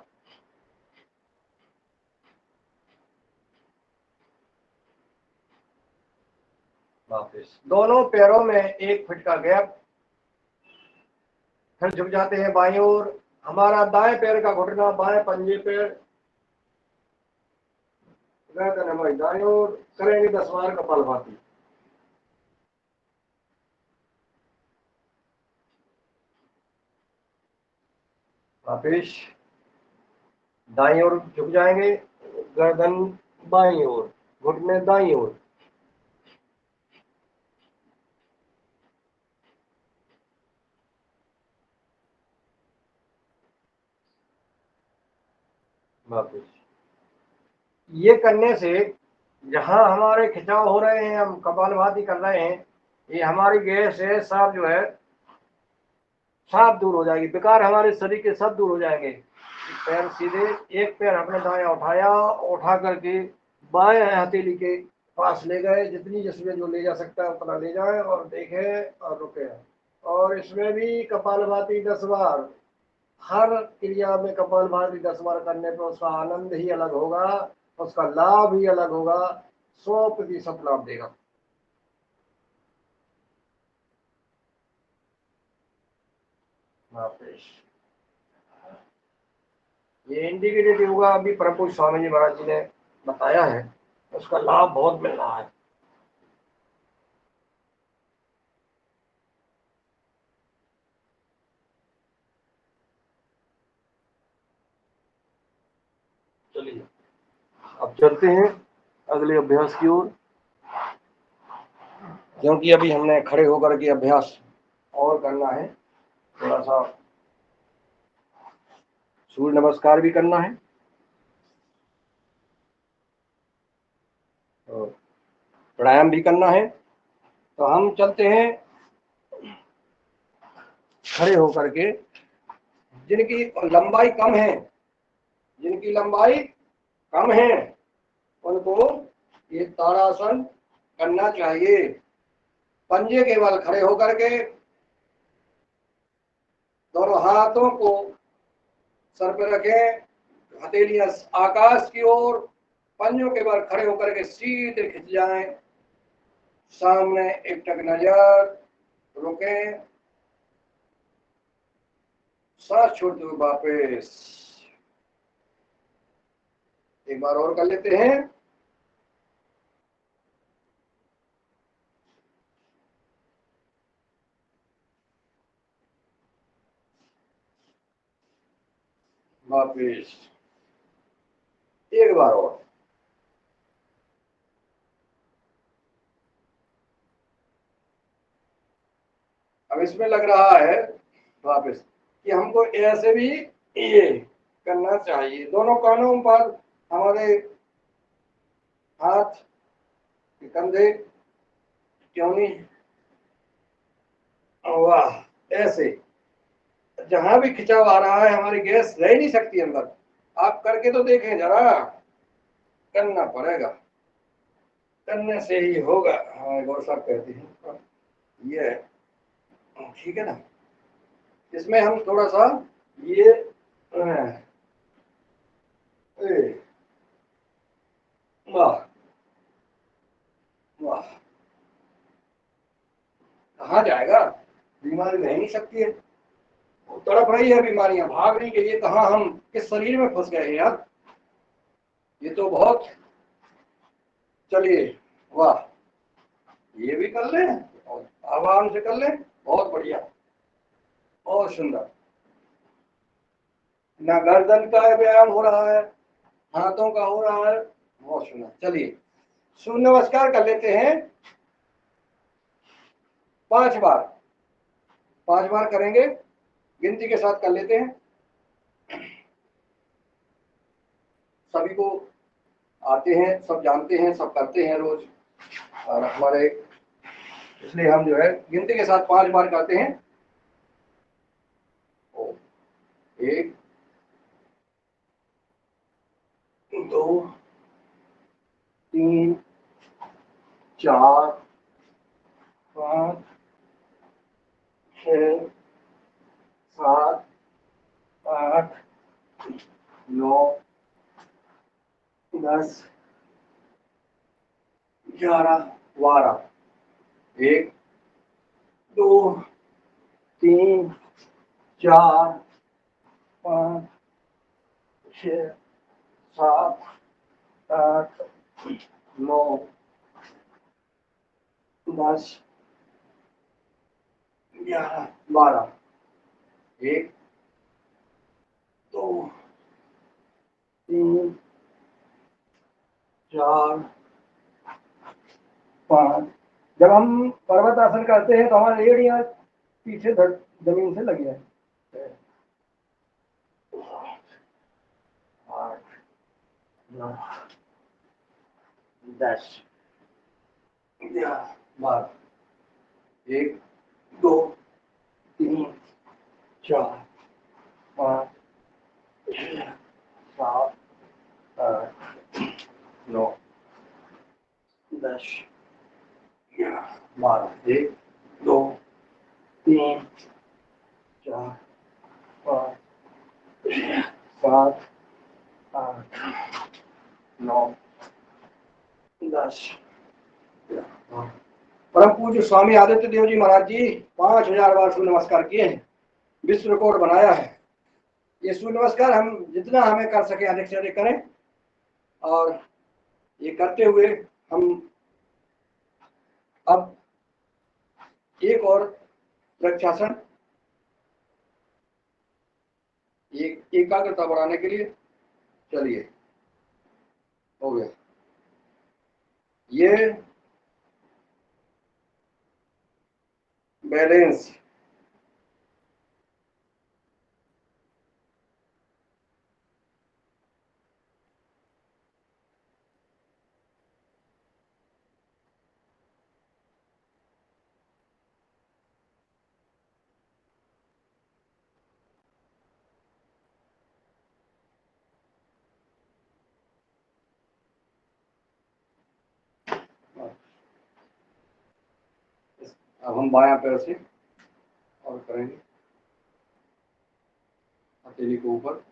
वापस दोनों पैरों में 1 फीट का गैप। फिर झुक जाते हैं बाईं ओर। हमारा दाएं पैर का घुटना बाएं पंजे पैर, गर्दन हमारी दाईं ओर। करेंगे 10 बार कपालभाति। वापिस दाईं ओर झुक जाएंगे, गर्दन बाईं ओर, घुटने दाईं ओर। वापिस ये करने से जहां हमारे खिंचाव हो रहे हैं, हम कपालभाति कर रहे हैं, ये हमारी गैस है साफ जो है साफ दूर हो जाएगी। बेकार हमारे शरीर के सब दूर हो जाएंगे। पैर सीधे, एक पैर अपने दाया उठाया, उठा करके बाएं हथेली के पास ले गए, जितनी जिसमें जो ले जा सकता है उतना ले जाए और देखे और रुके। और इसमें भी कपालभाति 10 बार। हर क्रिया में कपालभाति 10 बार करने पर उसका आनंद ही अलग होगा, उसका लाभ ही अलग होगा, 100% लाभ देगा। वापिस ये इंडिकेटेड योगा अभी परम पूज्य स्वामी जी महाराज जी ने बताया है, उसका लाभ बहुत मिल रहा है। चलिए अब चलते हैं अगले अभ्यास की ओर, क्योंकि अभी हमने खड़े होकर के अभ्यास और करना है। थोड़ा सा सूर्य नमस्कार भी करना है। प्राणायाम भी करना है। तो हम चलते हैं खड़े होकर के। जिनकी लंबाई कम है, जिनकी लंबाई कम है उनको ये ताड़ासन करना चाहिए। पंजे के बल खड़े होकर के दोनों हाथों को सर पे रखें, हथेलियां आकाश की ओर, पंजों के बल खड़े होकर के सीधे खिंच जाएं। सामने एकटक नजर, रुके, सांस छोड़ते हुए वापस। एक बार और कर लेते हैं। वापस एक बार और। अब इसमें लग रहा है वापस कि हमको ऐसे भी ये करना चाहिए। दोनों कानों पर हमारे हाथ के कंधे, क्यों नहीं, वाह, ऐसे जहां भी खिंचाव आ रहा है हमारी गैस रह नहीं सकती अंदर। आप करके तो देखें जरा, करना पड़ेगा, करने से ही होगा, हमारे गौर साहब कहते हैं। ये ठीक है ना। इसमें हम थोड़ा सा ये वाह वाह, कहाँ जाएगा, बीमारी रह नहीं सकती है। वो तड़प रही है, बीमारियां भाग रही है, ये कहाँ हम किस शरीर में फंस गए हैं यार। ये तो बहुत, चलिए वाह, ये भी कर लें और आराम से कर लें, बहुत बढ़िया, बहुत सुंदर। ना गर्दन का व्यायाम हो रहा है, हाथों का हो रहा है, बहुत सुंदर। चलिए सूर्य नमस्कार कर लेते हैं 5 बार। 5 बार करेंगे, गिनती के साथ कर लेते हैं। सभी को आते हैं, सब जानते हैं, सब करते हैं रोज, और हमारे, इसलिए हम जो है गिनती के साथ 5 बार करते हैं। 1 2 3 4 5 6 7 8 9 10 11 12। 1 2 3 4 5 6 7 8 9 10 11 12। 1 2 3 4 5। जब हम पर्वत आसन करते हैं तो हमारी एड़ियां पीछे जमीन से लगी है। 8 9 10 11 12। 1 2 3 4 5 6 7 8 9 10 11 12। 1 2 3 4 5 6 7 8 9 10। परम पूज्य स्वामी आदित्य देव जी महाराज जी 5000 बार सूर्य नमस्कार किए हैं, विश्व रिकॉर्ड बनाया है। ये सूर्य नमस्कार हम जितना हमें कर सके अधिक से अधिक करें, और ये करते हुए हम अब एक और वृक्षासन, एकाग्रता बढ़ाने के लिए। चलिए, हो गया ये बैलेंस। अब हम बायां पैर से और करेंगे हथेली को ऊपर,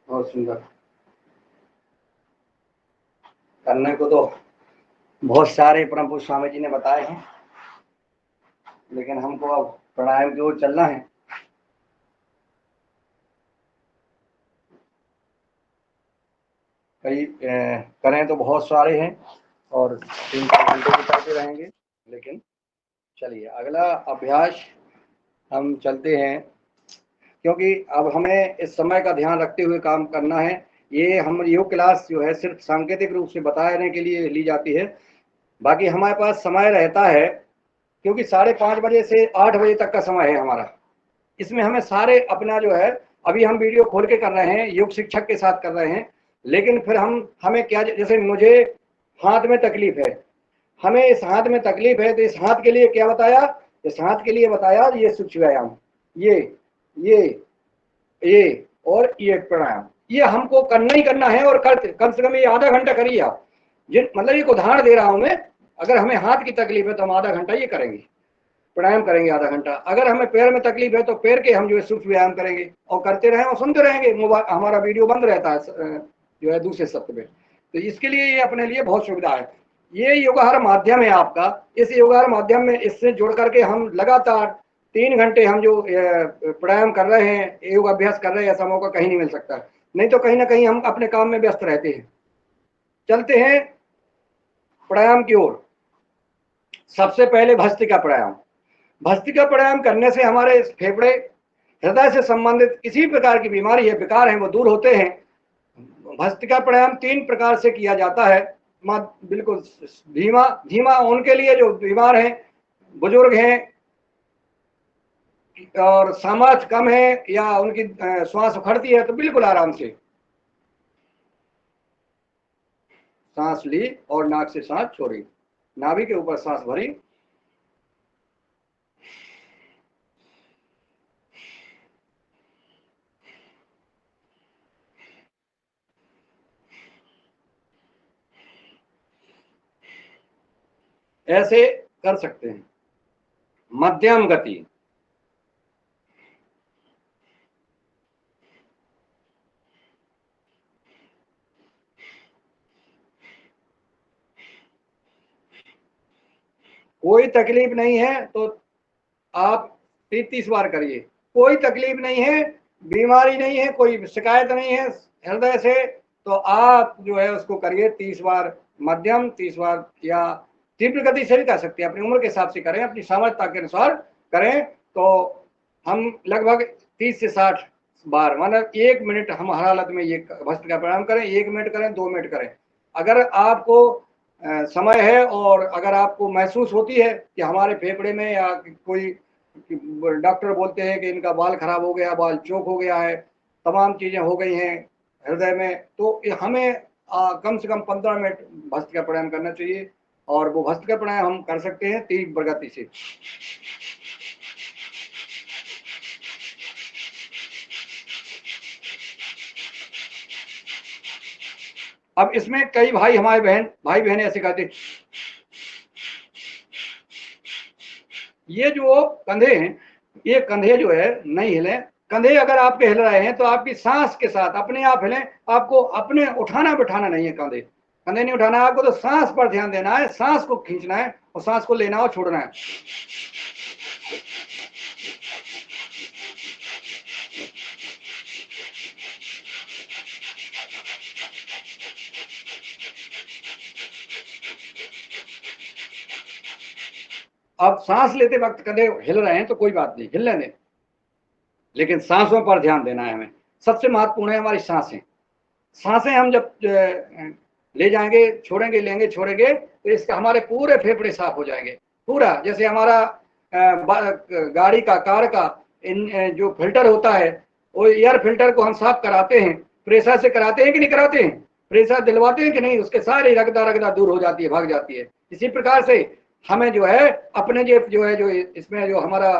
बहुत सुंदर। करने को तो बहुत सारे परम पूज्य स्वामी जी ने बताए हैं, लेकिन हमको अब प्राणायाम की ओर चलना है। कई करें तो बहुत सारे हैं और 3-4 घंटे भी करते रहेंगे, लेकिन चलिए अगला अभ्यास हम चलते हैं, क्योंकि अब हमें इस समय का ध्यान रखते हुए काम करना है। ये हम योग क्लास जो है सिर्फ सांकेतिक रूप से बताने के लिए ली जाती है, बाकी हमारे पास समय रहता है, क्योंकि 5:30 बजे से 8 बजे तक का समय है हमारा। इसमें हमें सारे अपना जो है, अभी हम वीडियो खोल के कर रहे हैं, योग शिक्षक के साथ कर रहे हैं, लेकिन फिर हमें क्या, जैसे मुझे हाथ में तकलीफ है, हमें इस हाथ में तकलीफ है, तो इस हाथ के लिए क्या बताया, इस हाथ के लिए बताया ये सूक्ष्म व्यायाम, ये और ये प्राणायाम, ये हमको करना ही करना है। और करते कम से कम ये आधा घंटा करिए आप। मतलब एक उदाहरण दे रहा हूं मैं, अगर हमें हाथ की तकलीफ है तो हम आधा घंटा ये करेंगे, प्राणायाम करेंगे आधा घंटा। अगर हमें पैर में तकलीफ है तो पैर के हम जो है सूक्ष्म व्यायाम करेंगे और करते रहें और सुनते रहेंगे। मोबाइल हमारा वीडियो बंद रहता है जो है दूसरे सत्र में, तो इसके लिए ये अपने लिए बहुत सुविधा है। ये योगाहार माध्यम है आपका, इस योगाहार माध्यम में इससे जुड़ करके हम लगातार 3 घंटे हम जो प्राणायाम कर रहे हैं, योग अभ्यास कर रहे हैं, ऐसा मौका कहीं नहीं मिल सकता। नहीं तो कहीं ना कहीं हम अपने काम में व्यस्त रहते हैं। चलते हैं प्राणायाम की ओर। सबसे पहले भस्त्रिका प्राणायाम। भस्त्रिका प्राणायाम करने से हमारे फेफड़े, हृदय से संबंधित किसी प्रकार की बीमारी है, विकार है, वो दूर होते हैं। भस्त्रिका प्राणायाम 3 प्रकार से किया जाता है, बिल्कुल धीमा धीमा उनके लिए जो बीमार हैं, बुजुर्ग हैं और सामर्थ्य कम है या उनकी श्वास उखड़ती है, तो बिल्कुल आराम से सांस ली और नाक से सांस छोड़ी, नाभि के ऊपर सांस भरी, ऐसे कर सकते हैं। मध्यम गति, कोई तकलीफ नहीं है तो आप 30 बार करिए। कोई तकलीफ नहीं है, बीमारी नहीं है, कोई शिकायत नहीं है हृदय से, तो आप जो है उसको करिए 30 बार। मध्यम 30 बार या तीव्र गति से भी कर सकते हैं, अपनी उम्र के हिसाब से करें, अपनी सामर्थ्यता के अनुसार करें। तो हम लगभग 30 से 60 बार, मतलब 1 मिनट हम हर हालत में ये भस्त्रिका प्राणायाम करें। 1 मिनट करें, 2 मिनट करें। अगर आपको समय है और अगर आपको महसूस होती है कि हमारे फेफड़े में या कोई डॉक्टर बोलते हैं कि इनका बाल खराब हो गया, बाल चौक हो गया है, तमाम चीजें हो गई हैं हृदय में, तो हमें कम से कम 15 मिनट भस्त्रिका प्राणायाम करना चाहिए। और वो भस्त्रिका प्राणायाम हम कर सकते हैं तीव्र गति से। अब इसमें कई भाई बहन ऐसे कहते हैं, ये जो कंधे हैं, ये कंधे जो है नहीं हिले। कंधे अगर आपके हिल रहे हैं तो आपकी सांस के साथ अपने आप हिलें, आपको अपने उठाना बिठाना नहीं है। कंधे नहीं उठाना है आपको, तो सांस पर ध्यान देना है, सांस को खींचना है और सांस को लेना और छोड़ना है। अब सांस लेते वक्त कंधे हिल रहे हैं तो कोई बात नहीं, हिलने दें, लेकिन सांसों पर ध्यान देना है हमें। सबसे महत्वपूर्ण है हमारी सांसें। सांसें हम जब ले जाएंगे, छोड़ेंगे, लेंगे, छोड़ेंगे, तो इसका हमारे पूरे फेफड़े साफ हो जाएंगे। पूरा जैसे हमारा गाड़ी का, कार का जो फिल्टर होता है, वो एयर फिल्टर को हम साफ कराते हैं, प्रेशर से कराते हैं कि नहीं कराते हैं, प्रेशर दिलवाते हैं कि नहीं, उसके सारे रगदा दूर हो जाती है, भाग जाती है। इसी प्रकार से हमें जो है अपने जो है जो इसमें जो हमारा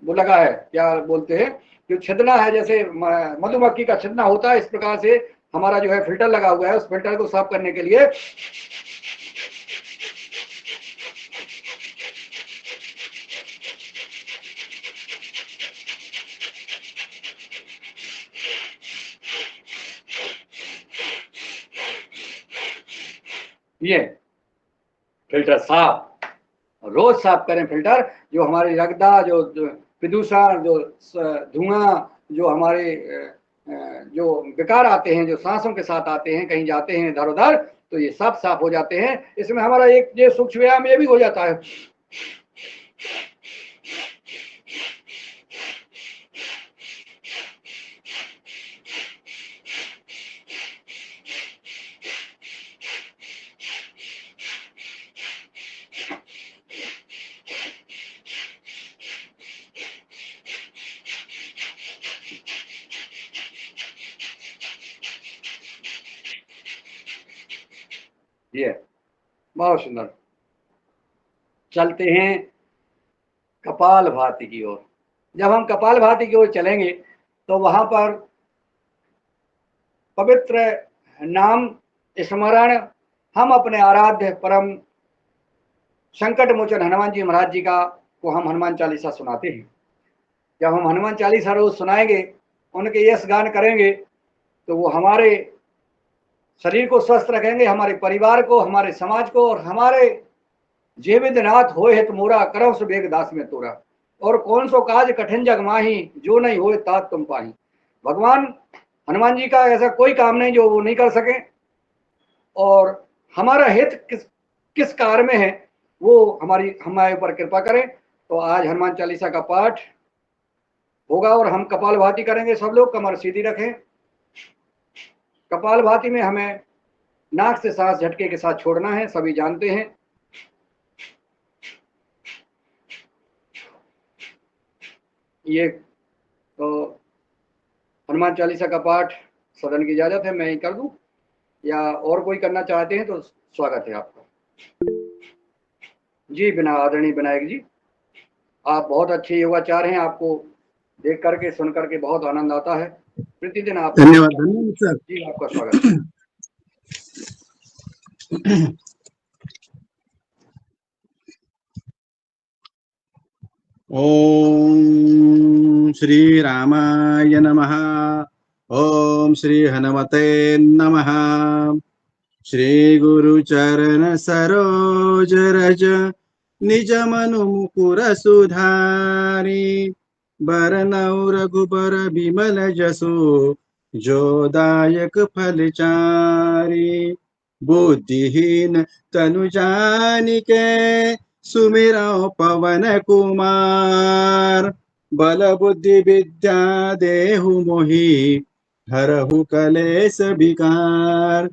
वो लगा है, क्या बोलते हैं, जो छिदना है, जैसे मधुमक्खी का छिदना होता है, इस प्रकार से हमारा जो है फिल्टर लगा हुआ है। उस फिल्टर को साफ करने के लिए ये फिल्टर साफ, रोज साफ करें फिल्टर। जो हमारी रगदा, जो प्रदूषण, जो धुआं, जो हमारे जो विकार आते हैं, जो सांसों के साथ आते हैं, कहीं जाते हैं इधर उधर, तो ये सब साफ हो जाते हैं। इसमें हमारा एक ये सूक्ष्म व्यायाम ये भी हो जाता है। ये बहुत सुंदर। चलते हैं कपालभाति की ओर। जब हम कपालभाति की ओर चलेंगे तो वहां पर पवित्र नाम स्मरण, हम अपने आराध्य परम संकट मोचन हनुमान जी महाराज जी का को हम हनुमान चालीसा सुनाते हैं। जब हम हनुमान चालीसा रोज सुनाएंगे, उनके यश गान करेंगे, तो वो हमारे शरीर को स्वस्थ रखेंगे, हमारे परिवार को, हमारे समाज को, और हमारे जेविदनाथ होए हित मोरा, करम सु बेग दास में तोरा, और कौन सो काज कठिन जग माही, जो नहीं होए तात तुम पाही। भगवान हनुमान जी का ऐसा कोई काम नहीं जो वो नहीं कर सके, और हमारा हित किस कार्य में है वो हमारे ऊपर कृपा करें। तो आज हनुमान चालीसा का पाठ होगा और हम कपालभाति करेंगे। सब लोग कमर सीधी रखें। कपालभाति में हमें नाक से सांस झटके के साथ छोड़ना है, सभी जानते हैं। ये तो हनुमान चालीसा का पाठ सदन की इजाजत है, मैं ही कर दूं या और कोई करना चाहते हैं तो स्वागत है आपका। जी आदरणीय विनायक जी, आप बहुत अच्छे योगाचार हैं। आपको देख करके सुन करके बहुत आनंद आता है। प्रतिदिन आप धन्यवाद सर जी, आपका स्वागत है। ओम श्री रामाय नमः। ओम श्री हनुमते नमः। श्री गुरु चरण सरोज रज, निज मनु मुकुर सुधारी, बरनउँ रघुबर बिमल जसु, जो दायक फल चारि। बुद्धिहीन तनु जानिके, सुमिरौ पवन कुमार। बल बुद्धि विद्या देहु मोहि, हरहु कलेस विकार।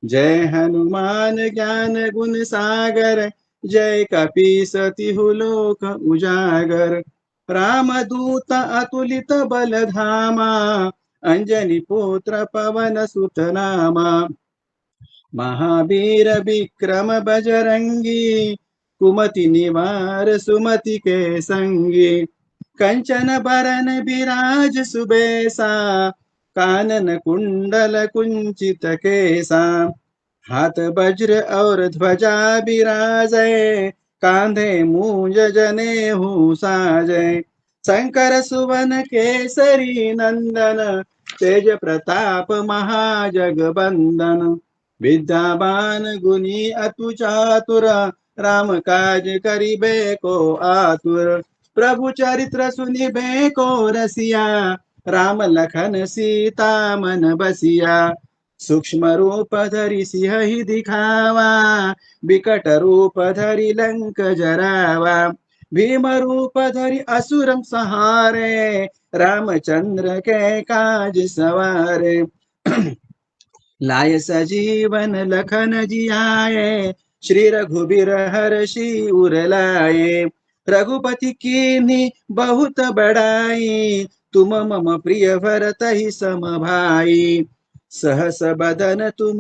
जय हनुमान ज्ञान गुण सागर, जय कपीस तिहु लोक उजागर। रामदूत अतुलित बल धामा, अंजनी पुत्र पवन सुत नामा। महावीर विक्रम बजरंगी, कुमति निवार सुमति के संगी। कंचन बरन बिराज सुबेसा, कानन कुंडल कुंचित केसा। हाथ वज्र और ध्वजा बिराजे, कांधे मूंज जनेऊ साजे। शंकर सुवन केसरी नंदन, तेज प्रताप महाजगबंदन। विद्यावान गुणी अतु चातुर, राम काज करिबे को आतुर। प्रभु चरित्र सुनिबे को रसिया, राम लखन सीता मन बसिया। सूक्ष्म रूप धरि सिंह दिखावा, विकट रूप धरि लंक जरावा। भीम रूप धरि असुर संहारे, रामचंद्र के काज सवारे। लाय सजीवन लखन जियाए, श्री रघुबीर हर्षि उर लाए। रघुपति कीन्ही बहुत बड़ाई, तुम मम प्रिय भरतहि सम भाई। सहस बदन तुम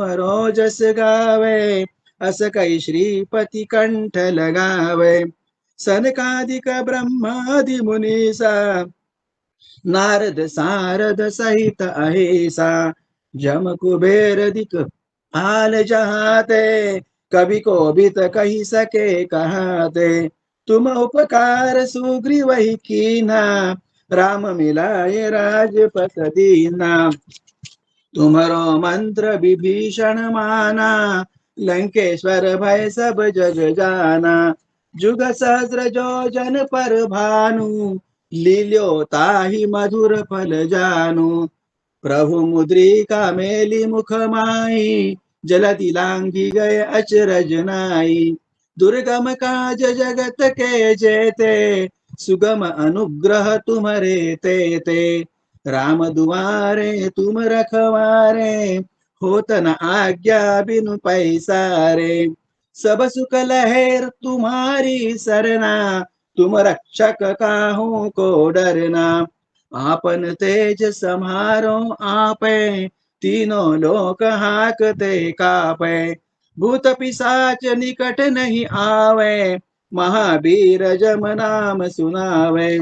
जस गावे, अस कई श्रीपति कंठ लगावे। सनकादिक ब्रह्मादि मुनीसा नारद सारद सहित अहिसा। जम कुबेर दिक हाल जहाते, कवि को भी त कही सके कहाते। तुम उपकार सुग्रीव ही कीना, राम मिलाए राजपथ दीना। तुम्हारो मंत्र विभीषण माना, लंकेश्वर भय सब जग जाना। जुग सहस्र जो जन पर भानु, लील्यो ताहि मधुर फल जानु। प्रभु मुद्रिका मेली मुख माही, जलधि लांघि गए अचरज नाई। दुर्गम काज जगत के जेते, सुगम अनुग्रह तुम्हारे तेते। राम दुआरे तुम रखवारे, होत न आज्ञा बिनु पैसारे। सब सुख लहेर तुम्हारी सरना, तुम रक्षक काहू को डरना। आपन तेज समारो आपे, तीनों लोक हाकते कापे। भूत पिशाच निकट नहीं आवे, महावीर जम नाम सुनावे।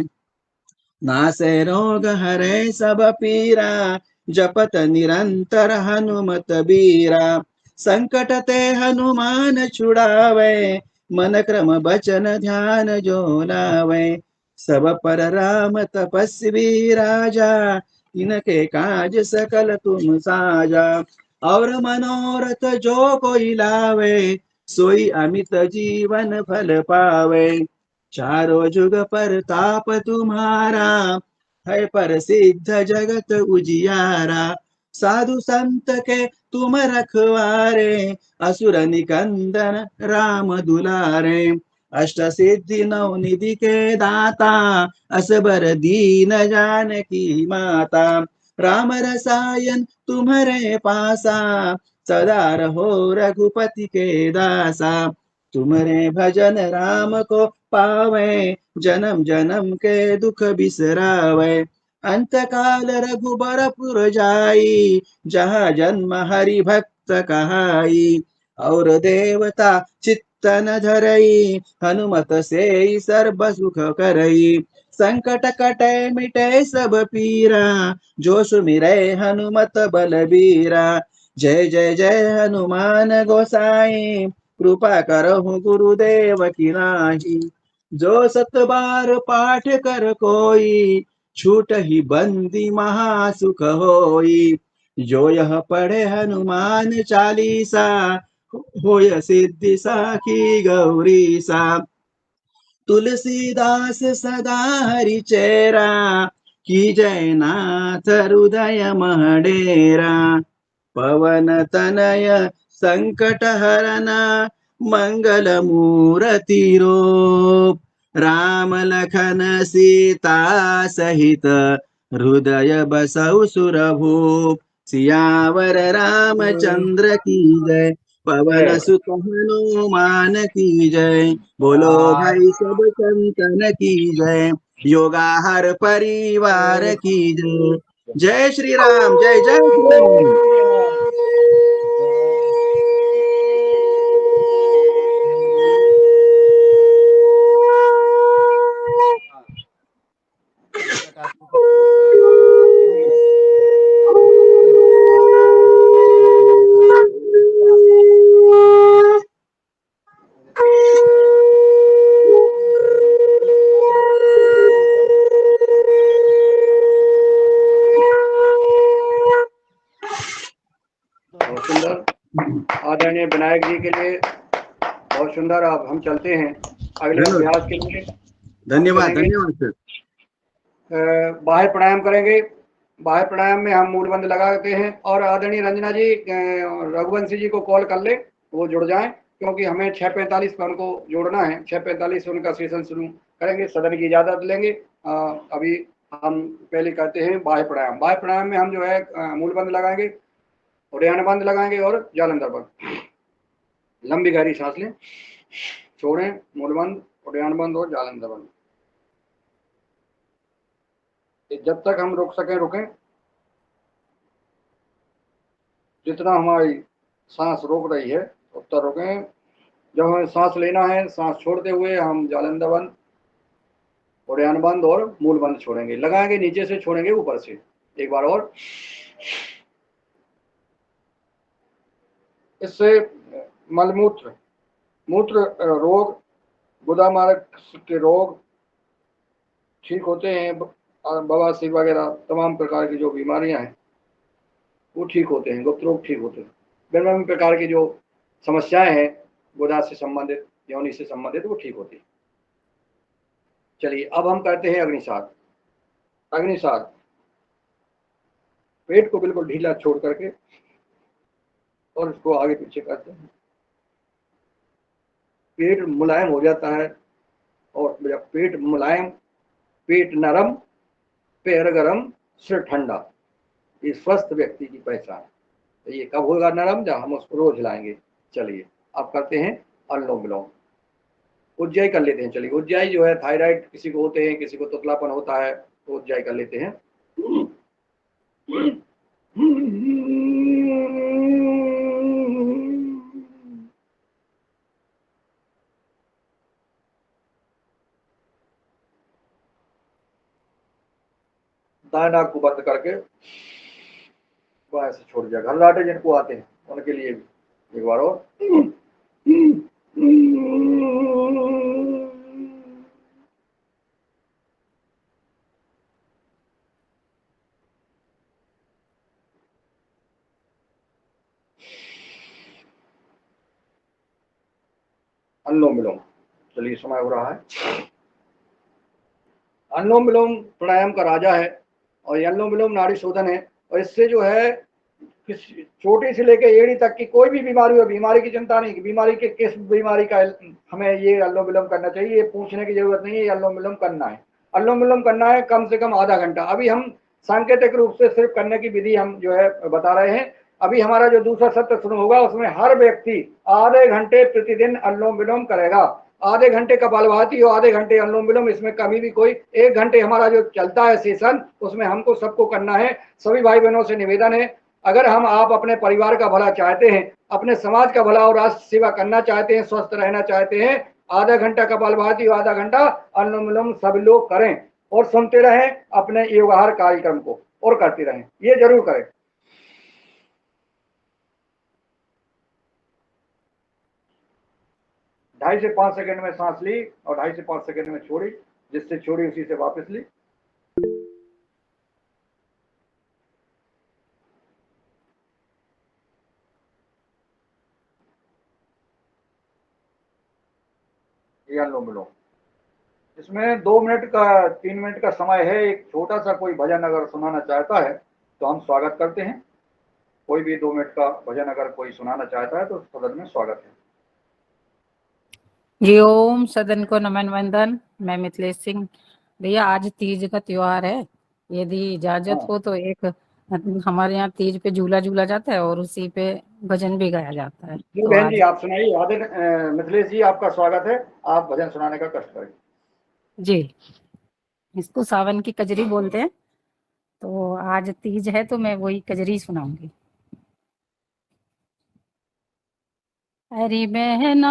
नासे रोग हरे सब पीरा, जपत निरंतर हनुमत बीरा। संकट ते हनुमान छुड़ावे, मन क्रम बचन ध्यान जो लावे। सब पर राम तपस्वी राजा, इनके काज सकल तुम साजा। और मनोरथ जो कोई लावे, सोई अमित जीवन फल पावे। चारों जुग पर ताप तुम्हारा, है पर सिद्ध जगत उजियारा। साधु संत के तुम रखवारे, असुर निकंदन राम दुलारे। अष्ट सिद्धि नव निधि के दाता, असबर दीन जानकी माता। राम रसायन तुम्हारे पासा, सदा रहो रघुपति के दासा। तुम्हारे भजन राम को पावे, जन्म जन्म के दुख बिसरावे। अंत काल रघुबरपुर जाई, जहाँ जन्म हरि भक्त कहाई। और देवता चित्तन धरई, हनुमत से सर्व सुख करई। संकट कटे मिटे सब पीरा, जो सुमिरै हनुमत बलबीरा। जय जय जय हनुमान गोसाई, कृपा करहु गुरुदेव की नाहि। जो सत बार पाठ कर कोई, छूट ही बंदी महासुख होई। जो यह पढ़े हनुमान चालीसा, होय सिद्धि साखी गौरीसा। तुलसीदास सदा हरि चेरा, की जय नाथ हृदय महडेरा। पवन तनय संकट हरना, मंगल मूर्ति रूप। राम लखन सीता सहित, हृदय बसौ सुरभूप। सियावर रामचंद्र की जय, पवन सुत हनुमान की जय। बोलो भाई सब संतन की जय, योगाहर परिवार की जय। जय श्री राम, जय जय श्री राम। बहुत सुंदर आदरणीय विनायक जी के लिए बहुत सुंदर। अब हम चलते हैं अगले अभ्यास के लिए। धन्यवाद धन्यवाद सर। बाह्य प्राणायाम करेंगे। बाह्य प्राणायाम में हम मूलबंध लगाते हैं और आदरणीय रंजना जी रघुवंशी जी को कॉल कर ले, वो जुड़ जाएं, क्योंकि हमें 6:45 पर उनको जोड़ना है। 6:45 से उनका सेशन शुरू करेंगे, सदन की इजाजत लेंगे। अभी हम पहले करते हैं बाह्य प्राणायाम। बाह्य प्राणायाम में हम जो है मूलबंध लगाएंगे, उदयान बंद लगाएंगे और जालंधर बंद। लंबी गहरी सांस लें, छोड़ें, मूलबंद, उदयान बंद और जालंधर बंद। जब तक हम रुक सकें रुकें। जितना हमारी सांस रोक रही है उत्तर रोकें। जब हमें सांस लेना है, सांस छोड़ते हुए हम जालंधर बंद, उड़ान बंद और मूल बंद छोड़ेंगे। लगाएंगे नीचे से, छोड़ेंगे ऊपर से। एक बार और। इससे मलमूत्र, मूत्र रोग, गुदा मार्ग के रोग ठीक होते हैं। बवासीर वगैरह तमाम प्रकार की जो बीमारियां हैं वो ठीक होते हैं, गुप्त रोग ठीक होते हैं। विभिन्न प्रकार की जो समस्याएं हैं गुदा से संबंधित, योनि से संबंधित, वो ठीक होती है। चलिए अब हम करते हैं अग्निसात। अग्निसात, पेट को बिल्कुल ढीला छोड़ करके और उसको आगे पीछे करते हैं। पेट मुलायम हो जाता है, और जब पेट मुलायम, पेट नरम, पैर गरम, सिर ठंडा, ये स्वस्थ व्यक्ति की पहचान। तो ये कब होगा नरम? जब हम उसको रोज हिलाएंगे। चलिए अब करते हैं अनुलोम विलोम। उज्जाई कर लेते हैं। चलिए उज्जाई जो है, थायराइड किसी को होते हैं, किसी को तुतलापन होता है, तो उज्जाई कर लेते हैं। दाएं नाक को बंद करके बाएं से छोड़ दिया। घरलाटे जिनको आते हैं उनके लिए भी एक बार और। अनुलोम विलोम। चलिए समय हो रहा है। अनुलोम विलोम प्राणायाम का राजा है, और ये अनुलोम विलोम नाड़ी शोधन है। और इससे जो है छोटी से लेकर एड़ी तक की कोई भी बीमारी हो, बीमारी की चिंता नहीं कि बीमारी के किस बीमारी का हमें ये अनुलोम विलोम करना चाहिए, ये पूछने की जरूरत नहीं है। ये अनुलोम विलोम करना है। अनुलोम विलोम करना है कम से कम आधा घंटा। अभी हम सांकेतिक रूप से सिर्फ करने की विधि हम जो है बता रहे हैं। अभी हमारा जो दूसरा सत्र शुरू होगा उसमें हर व्यक्ति आधे घंटे प्रतिदिन अनुलोम विलोम करेगा। आधे घंटे कपालभाति और आधे घंटे अनुलोम विलोम, इसमें कभी भी कोई 1 घंटे हमारा जो चलता है सेशन, उसमें हमको सबको करना है। सभी भाई बहनों से निवेदन है, अगर आप अपने परिवार का भला चाहते हैं, अपने समाज का भला और राष्ट्र सेवा करना चाहते हैं, स्वस्थ रहना चाहते हैं, आधा घंटा कपालभाति और आधा घंटा अनुलोम विलोम सब लोग करें और सुनते रहें अपने योगाहार कार्यक्रम को, और करते रहें। ये जरूर करें। 2.5 से 5 सेकंड में सांस ली और 2.5 से 5 सेकंड में छोड़ी। जिससे छोड़ी उसी से वापस ली। ये अनुलोम विलोम। इसमें 2 मिनट का 3 मिनट का समय है। एक छोटा सा कोई भजन अगर सुनाना चाहता है तो हम स्वागत करते हैं। कोई भी 2 मिनट का भजन अगर कोई सुनाना चाहता है तो सदन में स्वागत है। जी ओम, सदन को नमन वंदन। मैं मिथिलेश सिंह। भैया आज तीज का त्योहार है, यदि इजाजत हो तो एक हमारे यहाँ तीज पे झूला झूला जाता है और उसी पे भजन भी गाया जाता है। जी तो बहन आज जी आप सुनाइए। मिथिलेश जी आपका स्वागत है, आप भजन सुनाने का कष्ट करें। जी, इसको सावन की कजरी बोलते हैं। तो आज तीज है तो मैं वही कजरी सुनाऊंगी। अरे बहना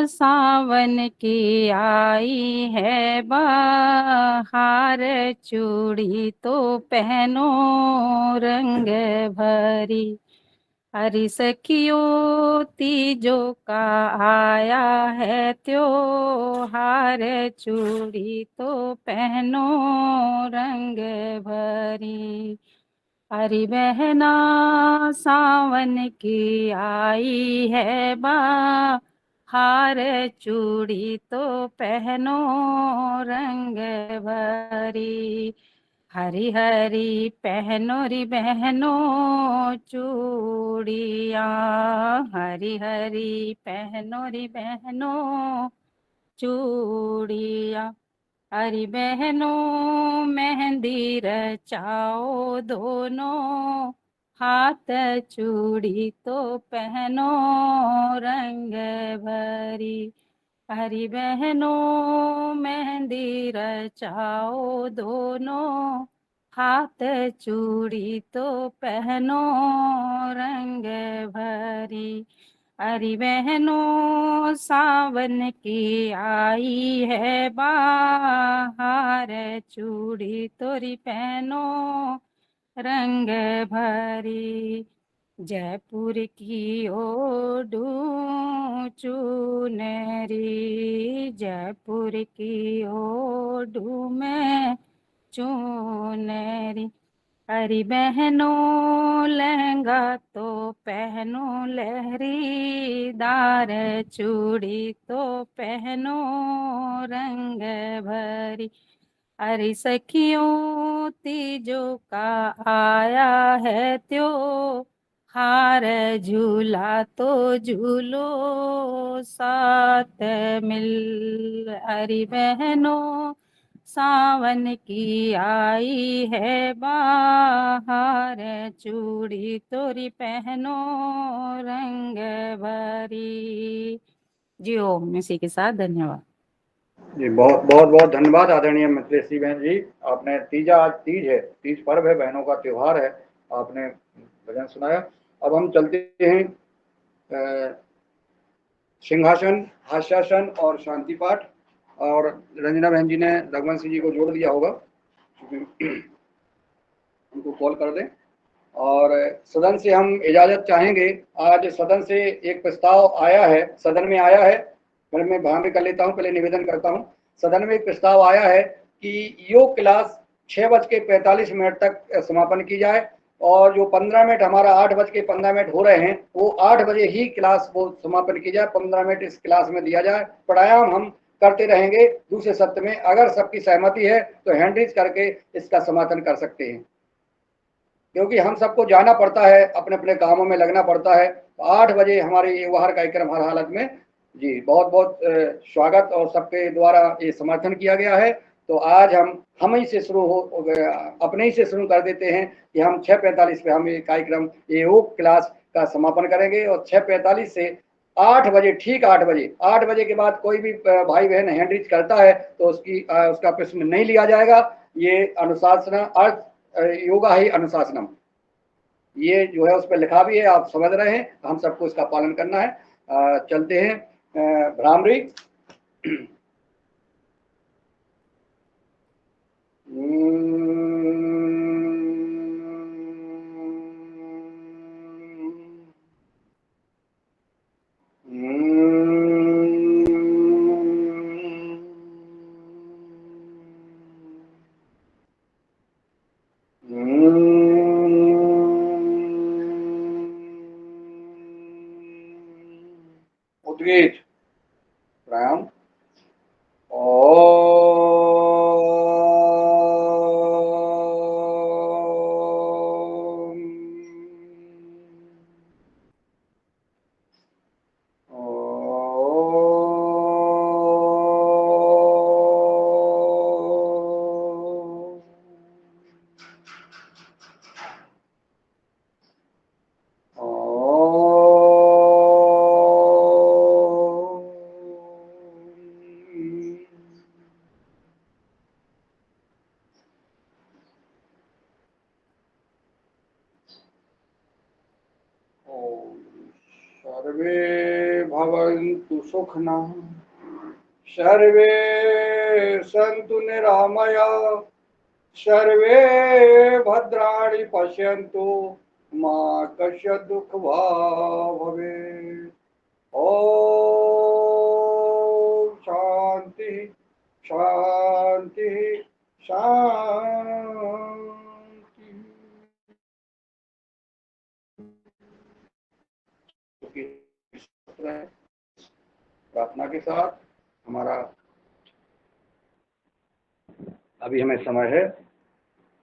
सावन की आई है बहार, चूड़ी तो पहनो रंग भरी। हरि सखियों तीजों का आया है त्योहार, चूड़ी तो पहनो रंग भरी। हरि बहना सावन की आई है बहार, चूड़ी तो पहनो रंग भरी। हरी हरी पहनो री बहनो चूड़िया, हरी हरी पहनो री बहनो चूड़िया। हरी बहनों मेहंदी रचाओ दोनों हाथ, चूड़ी तो पहनो रंग भरी। हरी बहनों मेहंदी रचाओ दोनों हाथ, चूड़ी तो पहनो रंग भरी। हरी बहनों सावन की आई है बाहर, चूड़ी तोरी पहनो रंग भरी, जयपुर की ओढ़ू चुनरी, जयपुर की ओढ़ू मैं चुनरी। हरी बहनों लहंगा तो पहनो लहरीदार, चूड़ी तो पहनो रंग भरी। हरी सखियों तीजों का आया है त्योहार, झूला तो झूलो साथ मिल। हरी बहनों सावन की आई है बाहर, चूड़ी तोरी पहनो रंग भरी। जी ओम, इसी के साथ धन्यवाद। जी बहुत बहुत बहुत धन्यवाद आदरणीय मित्रेश्री बहन जी। आपने तीजा, आज तीज है, तीज पर्व है, बहनों का त्योहार है, आपने भजन सुनाया। अब हम चलते हैं सिंहासन, हास्यासन और शांति पाठ। और रंजना बहन जी ने रघुवंशी जी को जोड़ दिया होगा, उनको कॉल कर दें। और सदन से हम इजाज़त चाहेंगे। आज सदन से एक प्रस्ताव आया है, सदन में आया है, मैं वहाँ भी कर लेता हूँ, पहले निवेदन करता हूँ। सदन में एक प्रस्ताव आया है कि योग क्लास 6:45 तक समापन की जाए, और जो 15 मिनट हमारा 8:15 हो रहे हैं, वो 8 बजे ही क्लास वो समापन की जाए। 15 मिनट इस क्लास में दिया जाए। प्राणायाम हम करते रहेंगे दूसरे सत्र में। अगर सबकी सहमति है तो हैंड रेज करके इसका समापन कर सकते हैं, क्योंकि हम सबको जाना पड़ता है, अपने अपने कामों में लगना पड़ता है। तो 8 बजे हमारे ये बाहर कार्यक्रम हर हालत में। जी बहुत बहुत स्वागत, और सबके द्वारा ये समर्थन किया गया है। तो आज हम ही से शुरू हो गया, अपने ही से शुरू कर देते हैं कि हम 6:45 पे हम ये कार्यक्रम, ये योग क्लास का समापन करेंगे। और 6:45 से 8 बजे, ठीक 8 बजे, 8 बजे के बाद कोई भी भाई बहन हैंड रेज करता है तो उसका प्रश्न नहीं लिया जाएगा। ये अनुशासन अर्थ योगा ही अनुशासनम, ये जो है उस पर लिखा भी है, आप समझ रहे हैं। हम सबको इसका पालन करना है। चलते हैं भ्रामरी। उद्गीत प्राणायाम। सर्वे भवन्तु सुखिनः, सर्वे सन्तु निरामया, सर्वे भद्राणि पश्यन्तु, मा कश्चित् दुःखभाग् भवेत्। ओम शांति शांति शांति। प्रार्थना के साथ हमारा अभी हमें समय है,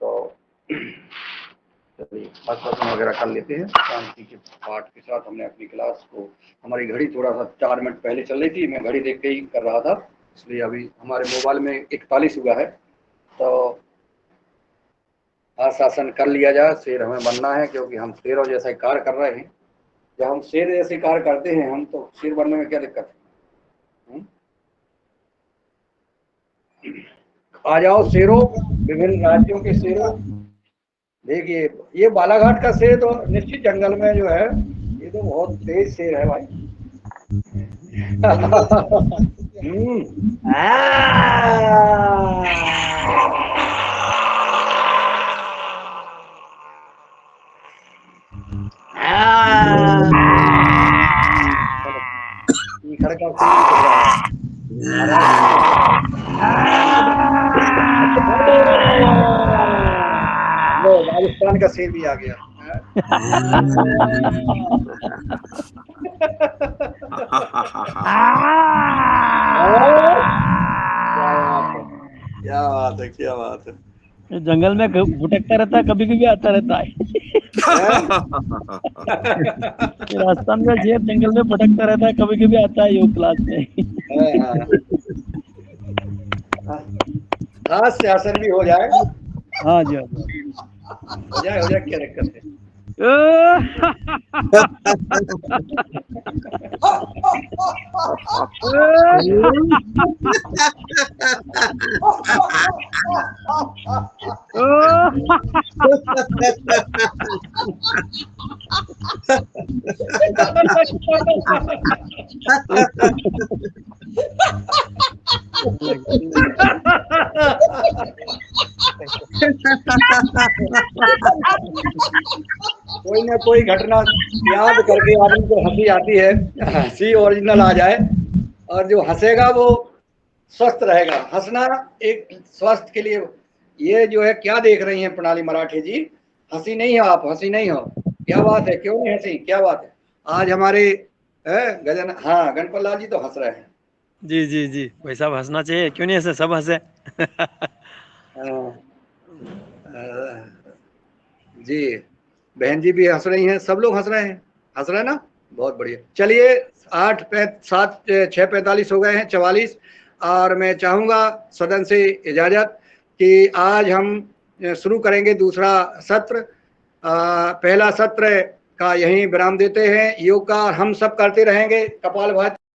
तो चलिए आसन वगैरह कर लेते हैं। शांति के पाठ के साथ हमने अपनी क्लास को, हमारी घड़ी थोड़ा सा 4 मिनट पहले चल रही थी, मैं घड़ी देख के ही कर रहा था, इसलिए अभी हमारे मोबाइल में 41 हुआ है। तो आसन कर लिया जाए। शेर हमें बनना है, क्योंकि हम शेरों जैसा कार्य कर रहे हैं। जब हम शेर जैसे कार्य करते हैं हम, तो शेर बनने में क्या दिक्कत है? आ जाओ शेरों, विभिन्न राज्यों के शेरों। देखिए ये बालाघाट का शेर तो निश्चित जंगल में जो है, ये तो बहुत तेज शेर है भाई। ये खड़का चल रहा है। लो, राजस्थान का शेर भी आ गया। क्या बात है, क्या बात है। ये जंगल में भुटकता रहता है, कभी कभी आता रहता है। ये राजस्थान का शेर जंगल में भटकता रहता है, कभी कभी आता है योग क्लास में। हाथ से आसन भी हो जाए। हाँ जी, हाँ जी। हो जाए, क्या दिक्कत है। कोई ना कोई घटना याद करके आदमी को हंसी आती है, हंसी ओरिजिनल आ जाए, और जो हंसेगा वो स्वस्थ रहेगा। हंसना एक स्वास्थ्य के लिए, ये जो है क्या देख रही हैं प्रणाली मराठे जी, हंसी नहीं हो आप, हंसी नहीं हो, क्या बात है, क्यों नहीं हंसी, क्या बात है। आज हमारे गजन, हाँ गणपत लाल जी तो हंस रहे हैं। जी जी जी, भाई साहब हंसना चाहिए, क्यों नहीं हंसे, सब हंसे। जी, बहन जी भी हंस रही हैं, सब लोग हंस रहे हैं, हंस रहे हैं ना, बहुत बढ़िया। चलिए 6:45 हो गए हैं, 44, और मैं चाहूँगा सदन से इजाज़त कि आज हम शुरू करेंगे दूसरा सत्र। पहला सत्र का यहीं विराम देते हैं। योग का हम सब करते रहेंगे, कपालभाति